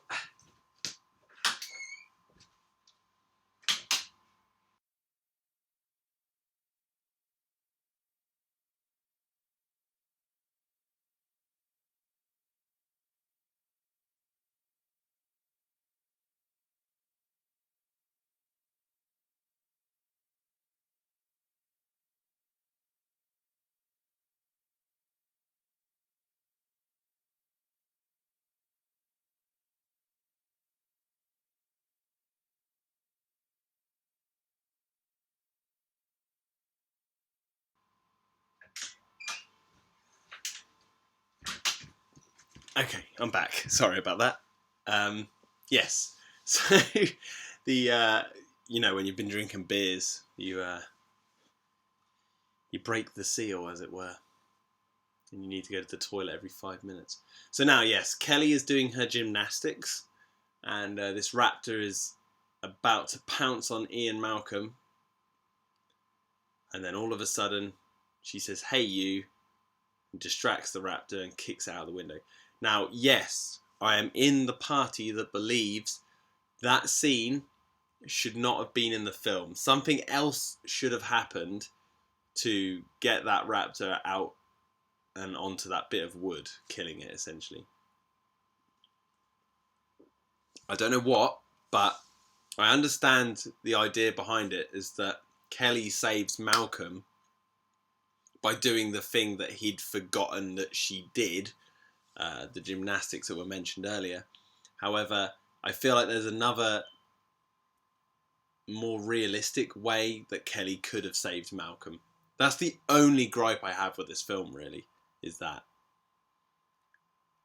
Okay, I'm back. Sorry about that. Yes. So when you've been drinking beers, you break the seal, as it were, and you need to go to the toilet every 5 minutes. So now, yes, Kelly is doing her gymnastics, and this raptor is about to pounce on Ian Malcolm, and then all of a sudden, she says, "Hey, you," and distracts the raptor and kicks out of the window. Now, yes, I am in the party that believes that scene should not have been in the film. Something else should have happened to get that raptor out and onto that bit of wood, killing it, essentially. I don't know what, but I understand the idea behind it is that Kelly saves Malcolm by doing the thing that he'd forgotten that she did, the gymnastics that were mentioned earlier. However, I feel like there's another more realistic way that Kelly could have saved Malcolm. That's the only gripe I have with this film, really, is that.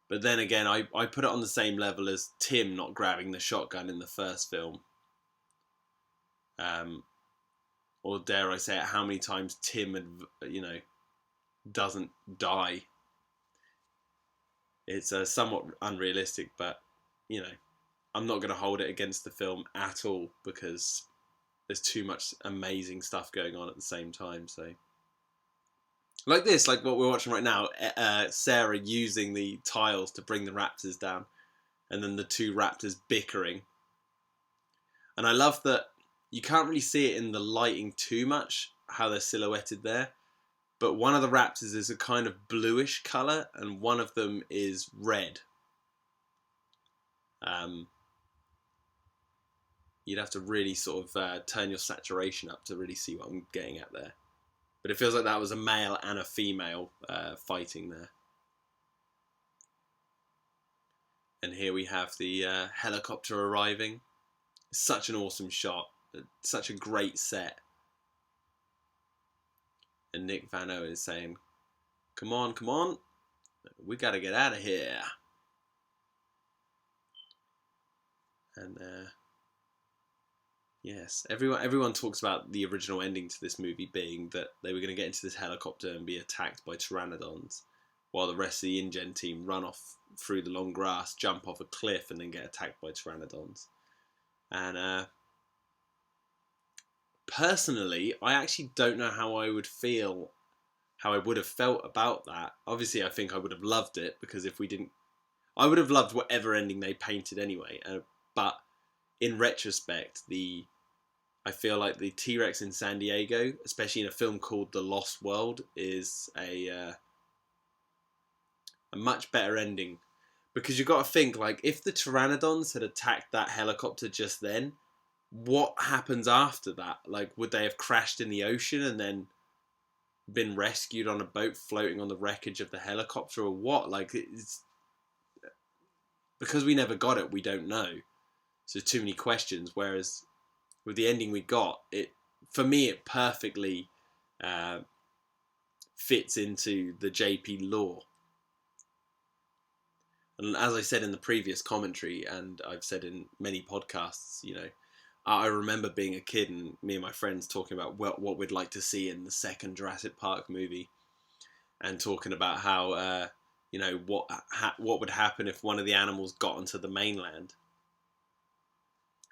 But then again, I put it on the same level as Tim not grabbing the shotgun in the first film. Or dare I say it, how many times Tim doesn't die. It's somewhat unrealistic, but I'm not going to hold it against the film at all because there's too much amazing stuff going on at the same time. So, like what we're watching right now, Sarah using the tiles to bring the raptors down, and then the two raptors bickering. And I love that you can't really see it in the lighting too much, how they're silhouetted there. But one of the raptors is a kind of bluish colour, and one of them is red. You'd have to really sort of turn your saturation up to really see what I'm getting at there. But it feels like that was a male and a female fighting there. And here we have the helicopter arriving. Such an awesome shot. Such a great set. And Nick Van Owen is saying, "Come on, come on. We got to get out of here." And yes, everyone talks about the original ending to this movie being that they were going to get into this helicopter and be attacked by pteranodons, while the rest of the InGen team run off through the long grass, jump off a cliff, and then get attacked by pteranodons. And personally, I actually don't know how I would have felt about that. Obviously, I think I would have loved it, because if we didn't, I would have loved whatever ending they painted anyway. But in retrospect, I feel like the T-Rex in San Diego, especially in a film called The Lost World, is a much better ending. Because you've got to think, like, if the pteranodons had attacked that helicopter just then, what happens after that? Like, would they have crashed in the ocean and then been rescued on a boat floating on the wreckage of the helicopter, or what? Like, because we never got it, we don't know. So too many questions. Whereas with the ending we got, for me it perfectly fits into the JP lore. And as I said in the previous commentary, and I've said in many podcasts, I remember being a kid and me and my friends talking about what we'd like to see in the second Jurassic Park movie, and talking about how what would happen if one of the animals got onto the mainland.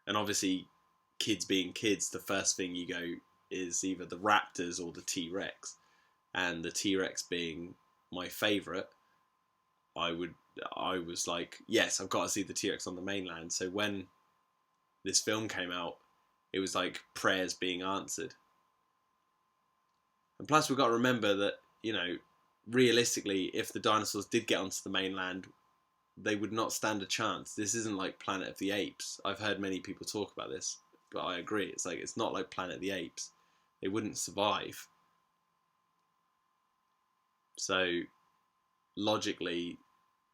And obviously, kids being kids, the first thing you go is either the Raptors or the T-Rex. And the T-Rex being my favourite, I was like, yes, I've got to see the T-Rex on the mainland. So when this film came out, it was like prayers being answered. And plus, we've got to remember that, realistically, if the dinosaurs did get onto the mainland, they would not stand a chance. This isn't like Planet of the Apes. I've heard many people talk about this, but I agree. It's not like Planet of the Apes. They wouldn't survive. So, logically,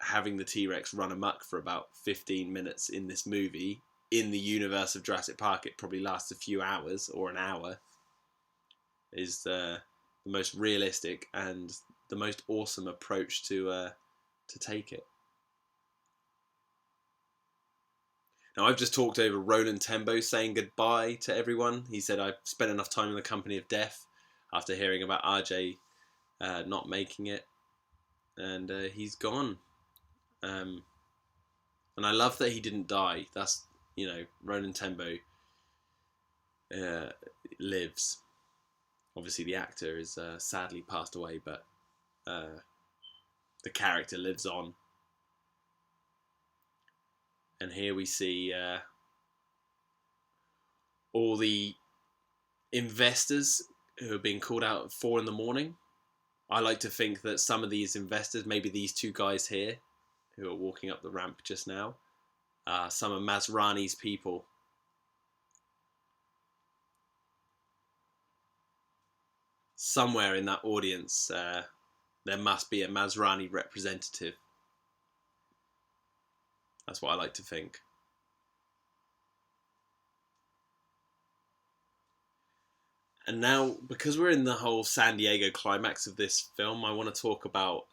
having the T-Rex run amok for about 15 minutes in this movie, in the universe of Jurassic Park, it probably lasts a few hours or an hour, is the most realistic and the most awesome approach to take it. Now, I've just talked over Roland Tembo saying goodbye to everyone. He said, I've spent enough time in the company of death after hearing about RJ not making it. And he's gone. And I love that he didn't die. That's, Roland Tembo lives. Obviously, the actor is sadly passed away, but the character lives on. And here we see all the investors who are being called out at 4 a.m. I like to think that some of these investors, maybe these two guys here who are walking up the ramp just now, some of Masrani's people. Somewhere in that audience, there must be a Masrani representative. That's what I like to think. And now, because we're in the whole San Diego climax of this film, I want to talk about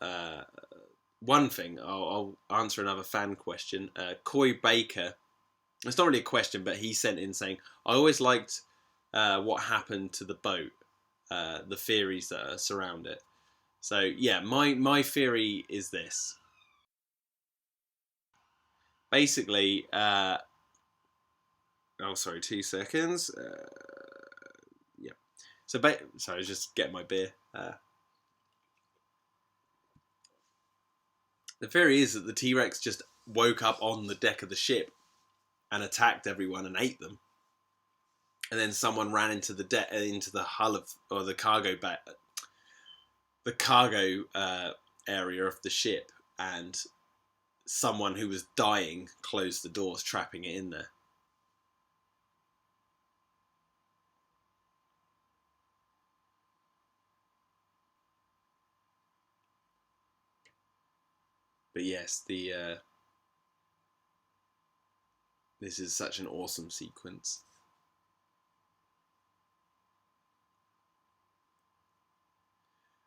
one thing. I'll answer another fan question. Coy Baker, it's not really a question, but he sent in saying, I always liked what happened to the boat, the theories that surround it. So, yeah, my theory is this. Basically, 2 seconds. Yeah. So, sorry, just getting my beer. The theory is that the T-Rex just woke up on the deck of the ship and attacked everyone and ate them. And then someone ran into the hull or the cargo area of the ship, and someone who was dying closed the doors, trapping it in there. But yes, this is such an awesome sequence.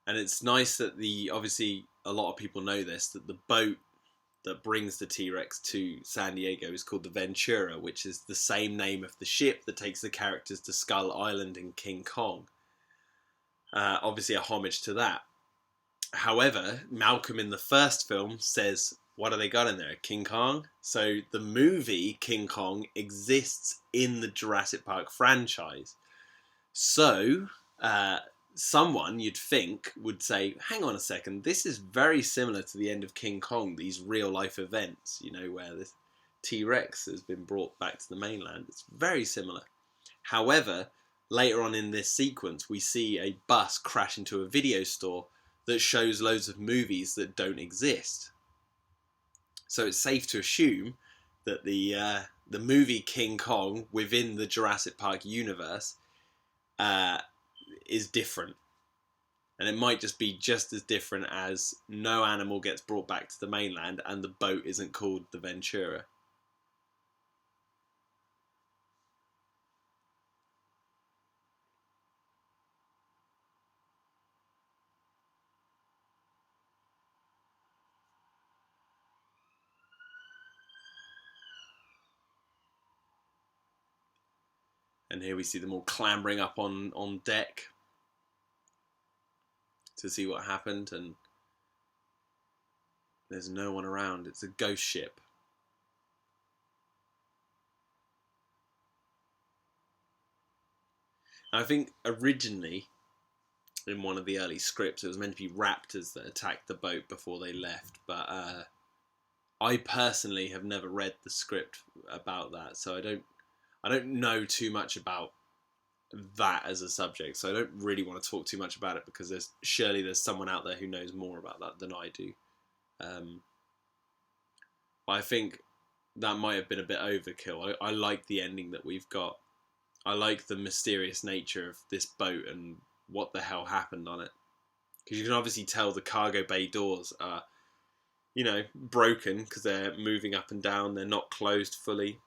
And it's nice that obviously a lot of people know this, that the boat that brings the T-Rex to San Diego is called the Ventura, which is the same name of the ship that takes the characters to Skull Island in King Kong. Obviously a homage to that. However, Malcolm in the first film says, what have they got in there? King Kong? So the movie King Kong exists in the Jurassic Park franchise. So someone, you'd think, would say, hang on a second, this is very similar to the end of King Kong, these real life events, where this T-Rex has been brought back to the mainland. It's very similar. However, later on in this sequence, we see a bus crash into a video store that shows loads of movies that don't exist. So it's safe to assume that the movie King Kong within the Jurassic Park universe is different. And it might just be just as different as no animal gets brought back to the mainland and the boat isn't called the Ventura. And here we see them all clambering up on deck to see what happened, and there's no one around. It's a ghost ship. And I think originally, in one of the early scripts, it was meant to be raptors that attacked the boat before they left, but I personally have never read the script about that, so I don't know too much about that as a subject, so I don't really want to talk too much about it because there's someone out there who knows more about that than I do. I think that might have been a bit overkill. I like the ending that we've got. I like the mysterious nature of this boat and what the hell happened on it. Because you can obviously tell the cargo bay doors are, broken because they're moving up and down. They're not closed fully.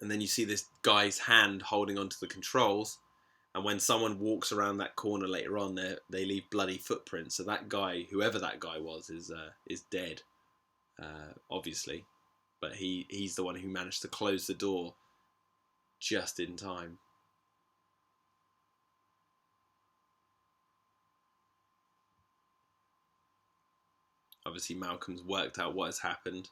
And then you see this guy's hand holding onto the controls. And when someone walks around that corner later on, they leave bloody footprints. So that guy, whoever that guy was, is dead, obviously. But he's the one who managed to close the door just in time. Obviously, Malcolm's worked out what has happened.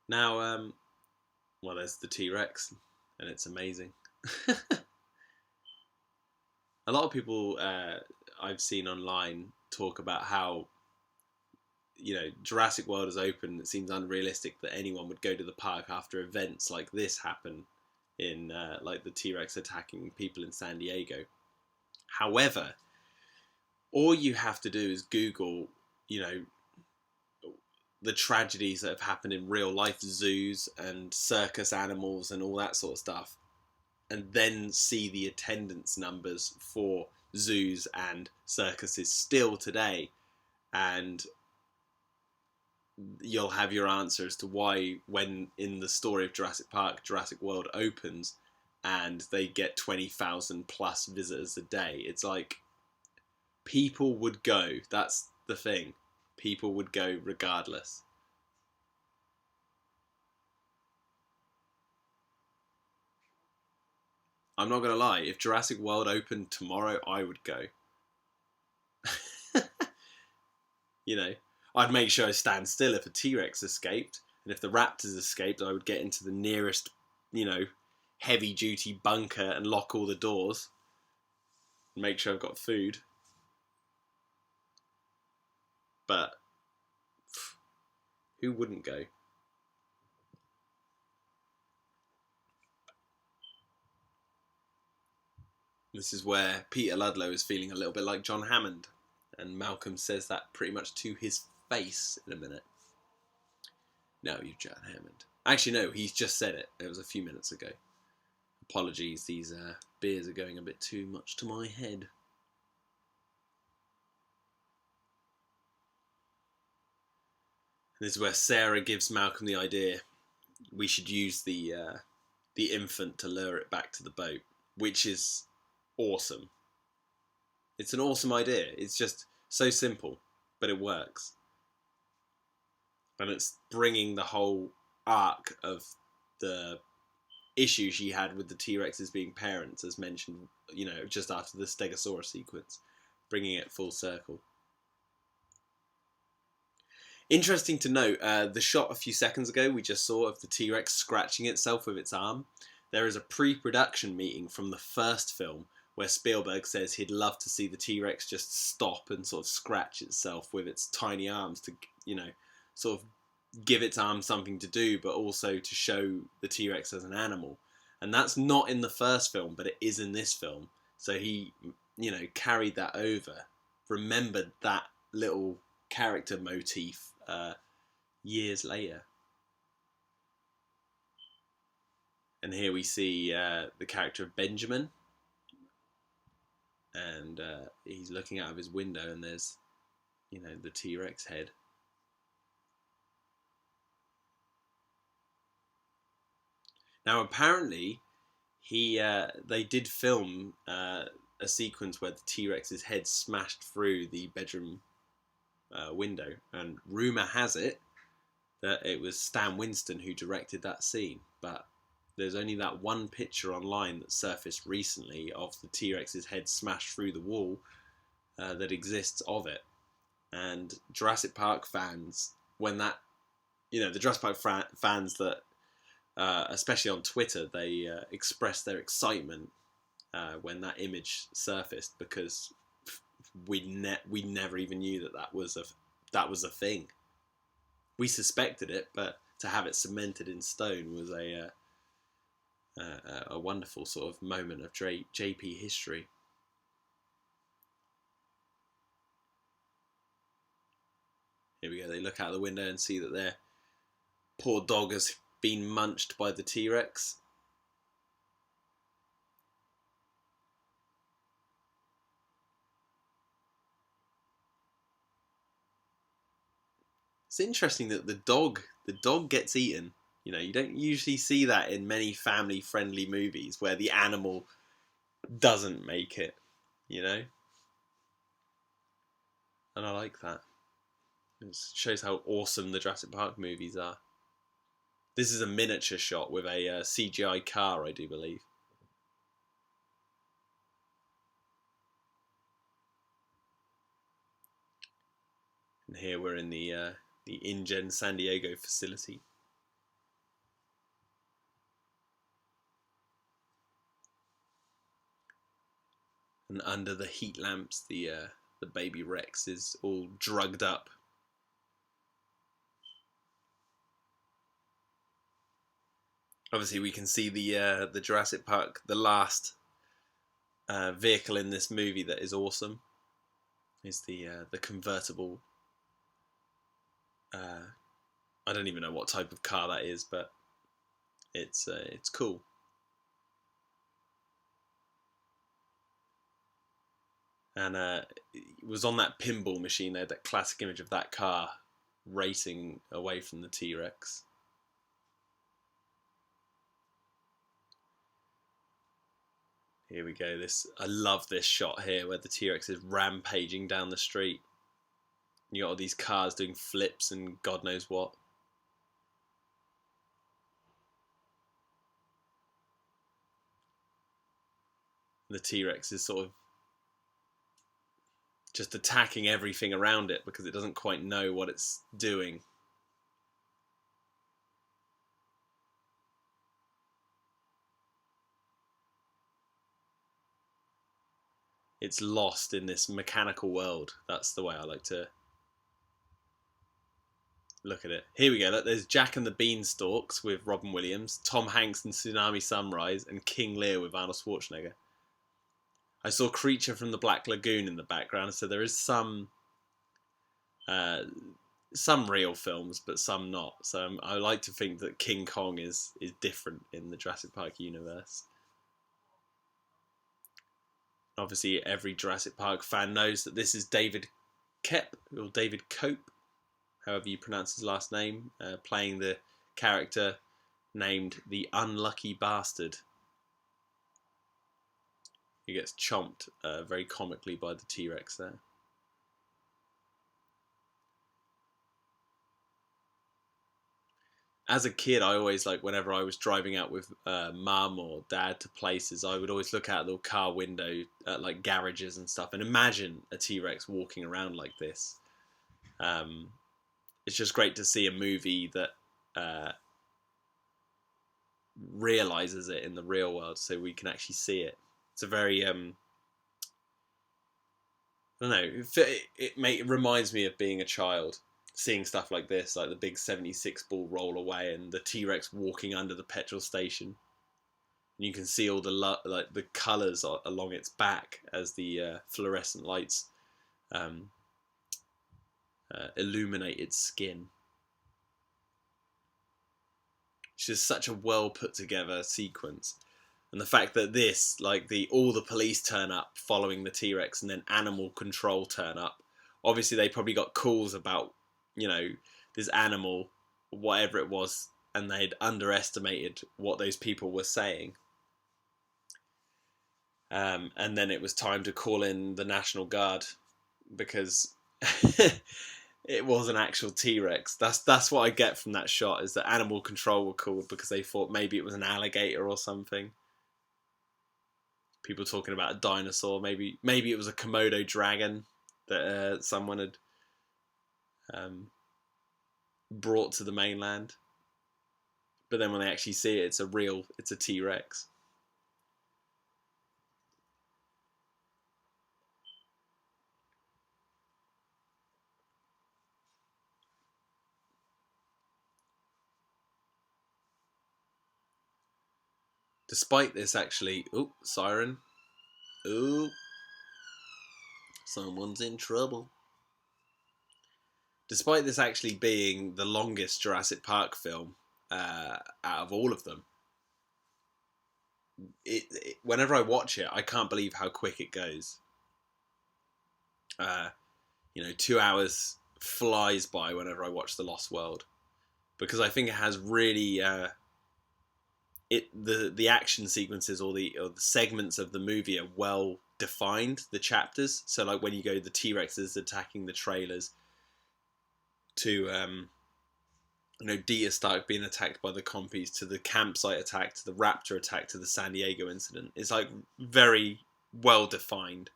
Now, well, there's the T-Rex, and it's amazing. A lot of people I've seen online talk about how, Jurassic World is open. It seems unrealistic that anyone would go to the park after events like this happen in, like the T-Rex attacking people in San Diego. However, all you have to do is Google, the tragedies that have happened in real life zoos and circus animals and all that sort of stuff, and then see the attendance numbers for zoos and circuses still today, and you'll have your answer as to why, when in the story of Jurassic Park, Jurassic World opens and they get 20,000 plus visitors a day, it's like people would go. That's the thing. People would go regardless. I'm not going to lie, if Jurassic World opened tomorrow, I would go. I'd make sure I stand still if a T-Rex escaped, and if the Raptors escaped, I would get into the nearest, heavy-duty bunker and lock all the doors and make sure I've got food. But who wouldn't go? This is where Peter Ludlow is feeling a little bit like John Hammond, and Malcolm says that pretty much to his face in a minute. No, you're John Hammond. Actually, no, he's just said it. It was a few minutes ago. Apologies, these beers are going a bit too much to my head. This is where Sarah gives Malcolm the idea we should use the infant to lure it back to the boat, which is awesome. It's an awesome idea. It's just so simple, but it works. And it's bringing the whole arc of the issue she had with the T-Rexes being parents, as mentioned, just after the Stegosaurus sequence, bringing it full circle. Interesting to note, the shot a few seconds ago we just saw of the T-Rex scratching itself with its arm. There is a pre-production meeting from the first film where Spielberg says he'd love to see the T-Rex just stop and sort of scratch itself with its tiny arms to, sort of give its arm something to do, but also to show the T-Rex as an animal. And that's not in the first film, but it is in this film. So he, carried that over, remembered that little character motif years later. And here we see the character of Benjamin, and he's looking out of his window, and there's, you know, the T-Rex head. Now, apparently, they did film a sequence where the T-Rex's head smashed through the bedroom window, and rumor has it that it was Stan Winston who directed that scene, but there's only that one picture online that surfaced recently of the T-Rex's head smashed through the wall that exists of it. And Jurassic Park fans, when that, you know, the Jurassic Park fans that, especially on Twitter, they expressed their excitement when that image surfaced, because we never even knew that was a thing. We suspected it, but to have it cemented in stone was a wonderful sort of moment of JP history. Here we go. They look out the window and see that their poor dog has been munched by the T-Rex. It's interesting that the dog gets eaten. You know, you don't usually see that in many family-friendly movies where the animal doesn't make it, you know? And I like that. It shows how awesome the Jurassic Park movies are. This is a miniature shot with a CGI car, I do believe. And here we're in the InGen San Diego facility. And under the heat lamps, the baby Rex is all drugged up. Obviously, we can see the Jurassic Park, the last vehicle in this movie that is awesome, is the convertible. I don't even know what type of car that is, but it's cool. And it was on that pinball machine. They had that classic image of that car racing away from the T-Rex. Here we go. I love this shot here where the T-Rex is rampaging down the street. You got all these cars doing flips and God knows what. The T-Rex is sort of just attacking everything around it because it doesn't quite know what it's doing. It's lost in this mechanical world. That's the way I like to look at it. Here we go. Look, there's Jack and the Beanstalks with Robin Williams, Tom Hanks in Tsunami Sunrise, and King Lear with Arnold Schwarzenegger. I saw Creature from the Black Lagoon in the background, so there is some real films, but some not. So I like to think that King Kong is different in the Jurassic Park universe. Obviously, every Jurassic Park fan knows that this is David Koepp, or David Cope, however you pronounce his last name, playing the character named the Unlucky Bastard. He gets chomped very comically by the T-Rex there. As a kid, I always, like, whenever I was driving out with mum or dad to places, I would always look out the car window at, like, garages and stuff and imagine a T-Rex walking around like this. It's just great to see a movie that realizes it in the real world so we can actually see it. It's a very, I don't know, it reminds me of being a child, seeing stuff like this, like the big 76 ball roll away and the T-Rex walking under the petrol station. And you can see all the colours along its back as the fluorescent lights illuminated skin. It's just such a well put together sequence. And the fact that this, like all the police turn up following the T-Rex, and then animal control turn up. Obviously, they probably got calls about, this animal, whatever it was, and they'd underestimated what those people were saying. And then it was time to call in the National Guard because it was an actual T-Rex. That's what I get from that shot, is that animal control were called because they thought maybe it was an alligator or something. People talking about a dinosaur. Maybe it was a Komodo dragon that someone had brought to the mainland. But then when they actually see it, it's a T-Rex. Despite this, actually, siren. Someone's in trouble. Despite this actually being the longest Jurassic Park film out of all of them, whenever I watch it, I can't believe how quick it goes. 2 hours flies by whenever I watch The Lost World, because I think it has really the action sequences or the segments of the movie are well defined. The chapters, so like when you go, the T-Rex is attacking the trailers, to Dita Stark being attacked by the compies, to the campsite attack, to the Raptor attack, to the San Diego incident. It's like very well defined.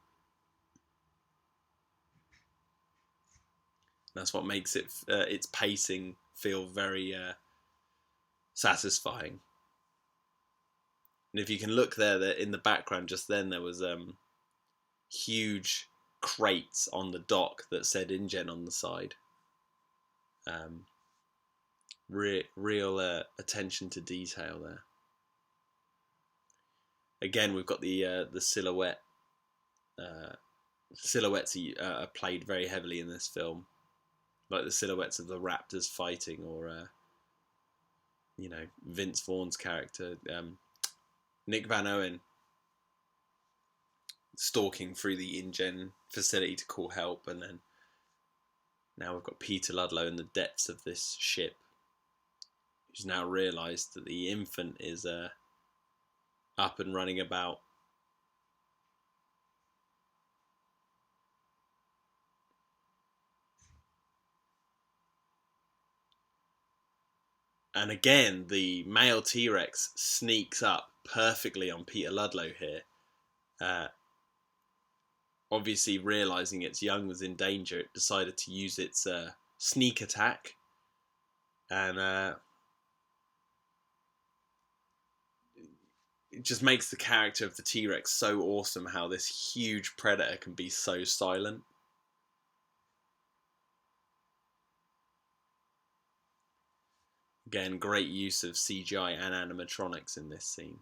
That's what makes it its pacing feel very satisfying. And if you can look there, in the background just then, there was huge crates on the dock that said InGen on the side. Real attention to detail there. Again, we've got the silhouette. Silhouettes are played very heavily in this film, like the silhouettes of the Raptors fighting, or Vince Vaughn's character, Nick Van Owen, stalking through the InGen facility to call help, and then now we've got Peter Ludlow in the depths of this ship, who's now realised that the infant is up and running about. And again, the male T-Rex sneaks up perfectly on Peter Ludlow here. Obviously realising its young was in danger, it decided to use its sneak attack. And it just makes the character of the T-Rex so awesome, how this huge predator can be so silent. Again, great use of CGI and animatronics in this scene.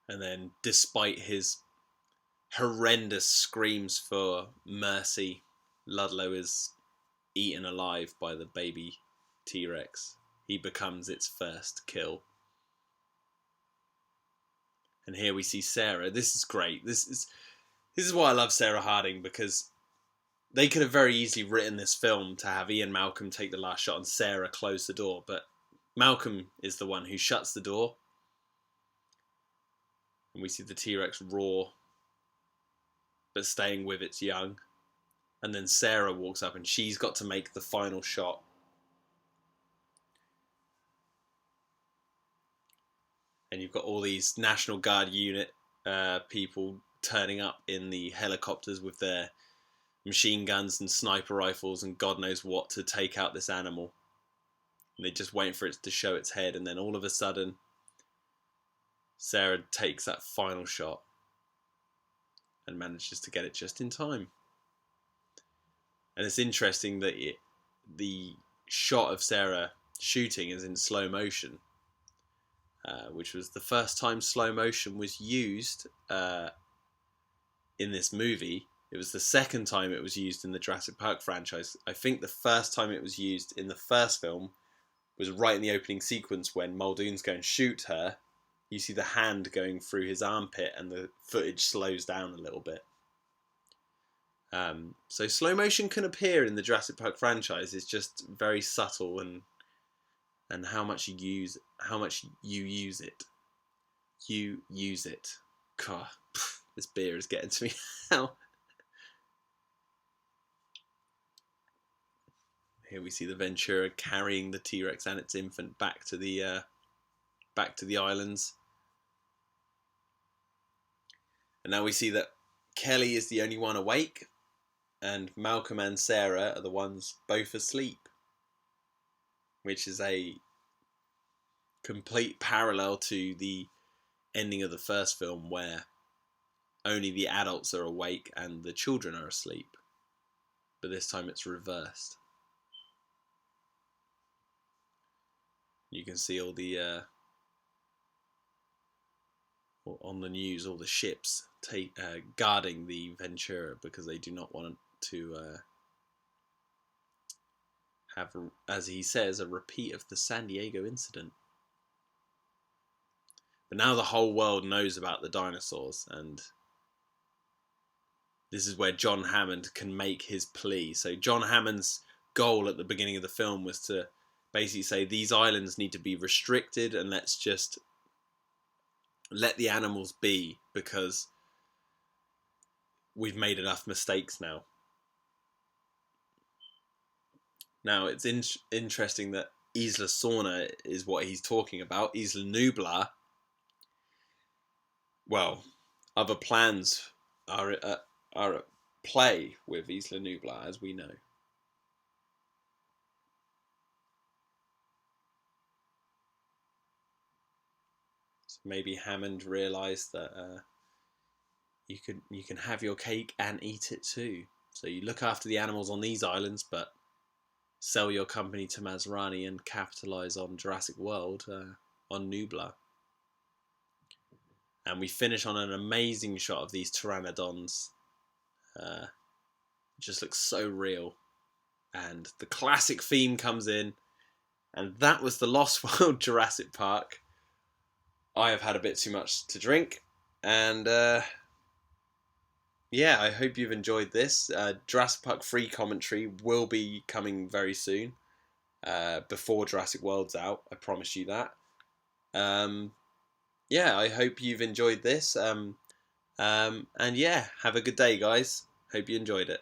And then, despite his horrendous screams for mercy, Ludlow is eaten alive by the baby T-Rex. He becomes its first kill. And here we see Sarah. This is great. This is why I love Sarah Harding, because they could have very easily written this film to have Ian Malcolm take the last shot and Sarah close the door, but Malcolm is the one who shuts the door. And we see the T-Rex roar, but staying with its young. And then Sarah walks up and she's got to make the final shot. And you've got all these National Guard unit people turning up in the helicopters with their machine guns and sniper rifles and God knows what to take out this animal. And they just wait for it to show its head, and then all of a sudden Sarah takes that final shot and manages to get it just in time. And it's interesting that the shot of Sarah shooting is in slow motion, which was the first time slow motion was used in this movie. It was the second time it was used in the Jurassic Park franchise. I think the first time it was used in the first film was right in the opening sequence when Muldoon's going to shoot her. You see the hand going through his armpit and the footage slows down a little bit. So slow motion can appear in the Jurassic Park franchise. It's just very subtle, and how much you use it. You use it. God, this beer is getting to me now. Here we see the Ventura carrying the T-Rex and its infant back to the islands. And now we see that Kelly is the only one awake, and Malcolm and Sarah are the ones both asleep, which is a complete parallel to the ending of the first film, where only the adults are awake and the children are asleep. But this time it's reversed. You can see all the on the news, all the ships guarding the Ventura because they do not want to have, as he says, a repeat of the San Diego incident. But now the whole world knows about the dinosaurs, and this is where John Hammond can make his plea. So John Hammond's goal at the beginning of the film was to basically say these islands need to be restricted and let's just let the animals be, because we've made enough mistakes now. Now it's interesting that Isla Sorna is what he's talking about. Isla Nublar, well, other plans are at play with Isla Nublar, as we know. So maybe Hammond realised that you can have your cake and eat it too. So you look after the animals on these islands, but sell your company to Masrani and capitalise on Jurassic World on Nublar. And we finish on an amazing shot of these pteranodons. It just looks so real. And the classic theme comes in. And that was the Lost World Jurassic Park. I have had a bit too much to drink. And yeah, I hope you've enjoyed this. Jurassic Park free commentary will be coming very soon. Before Jurassic World's out. I promise you that. Yeah, I hope you've enjoyed this. And yeah, have a good day, guys. Hope you enjoyed it.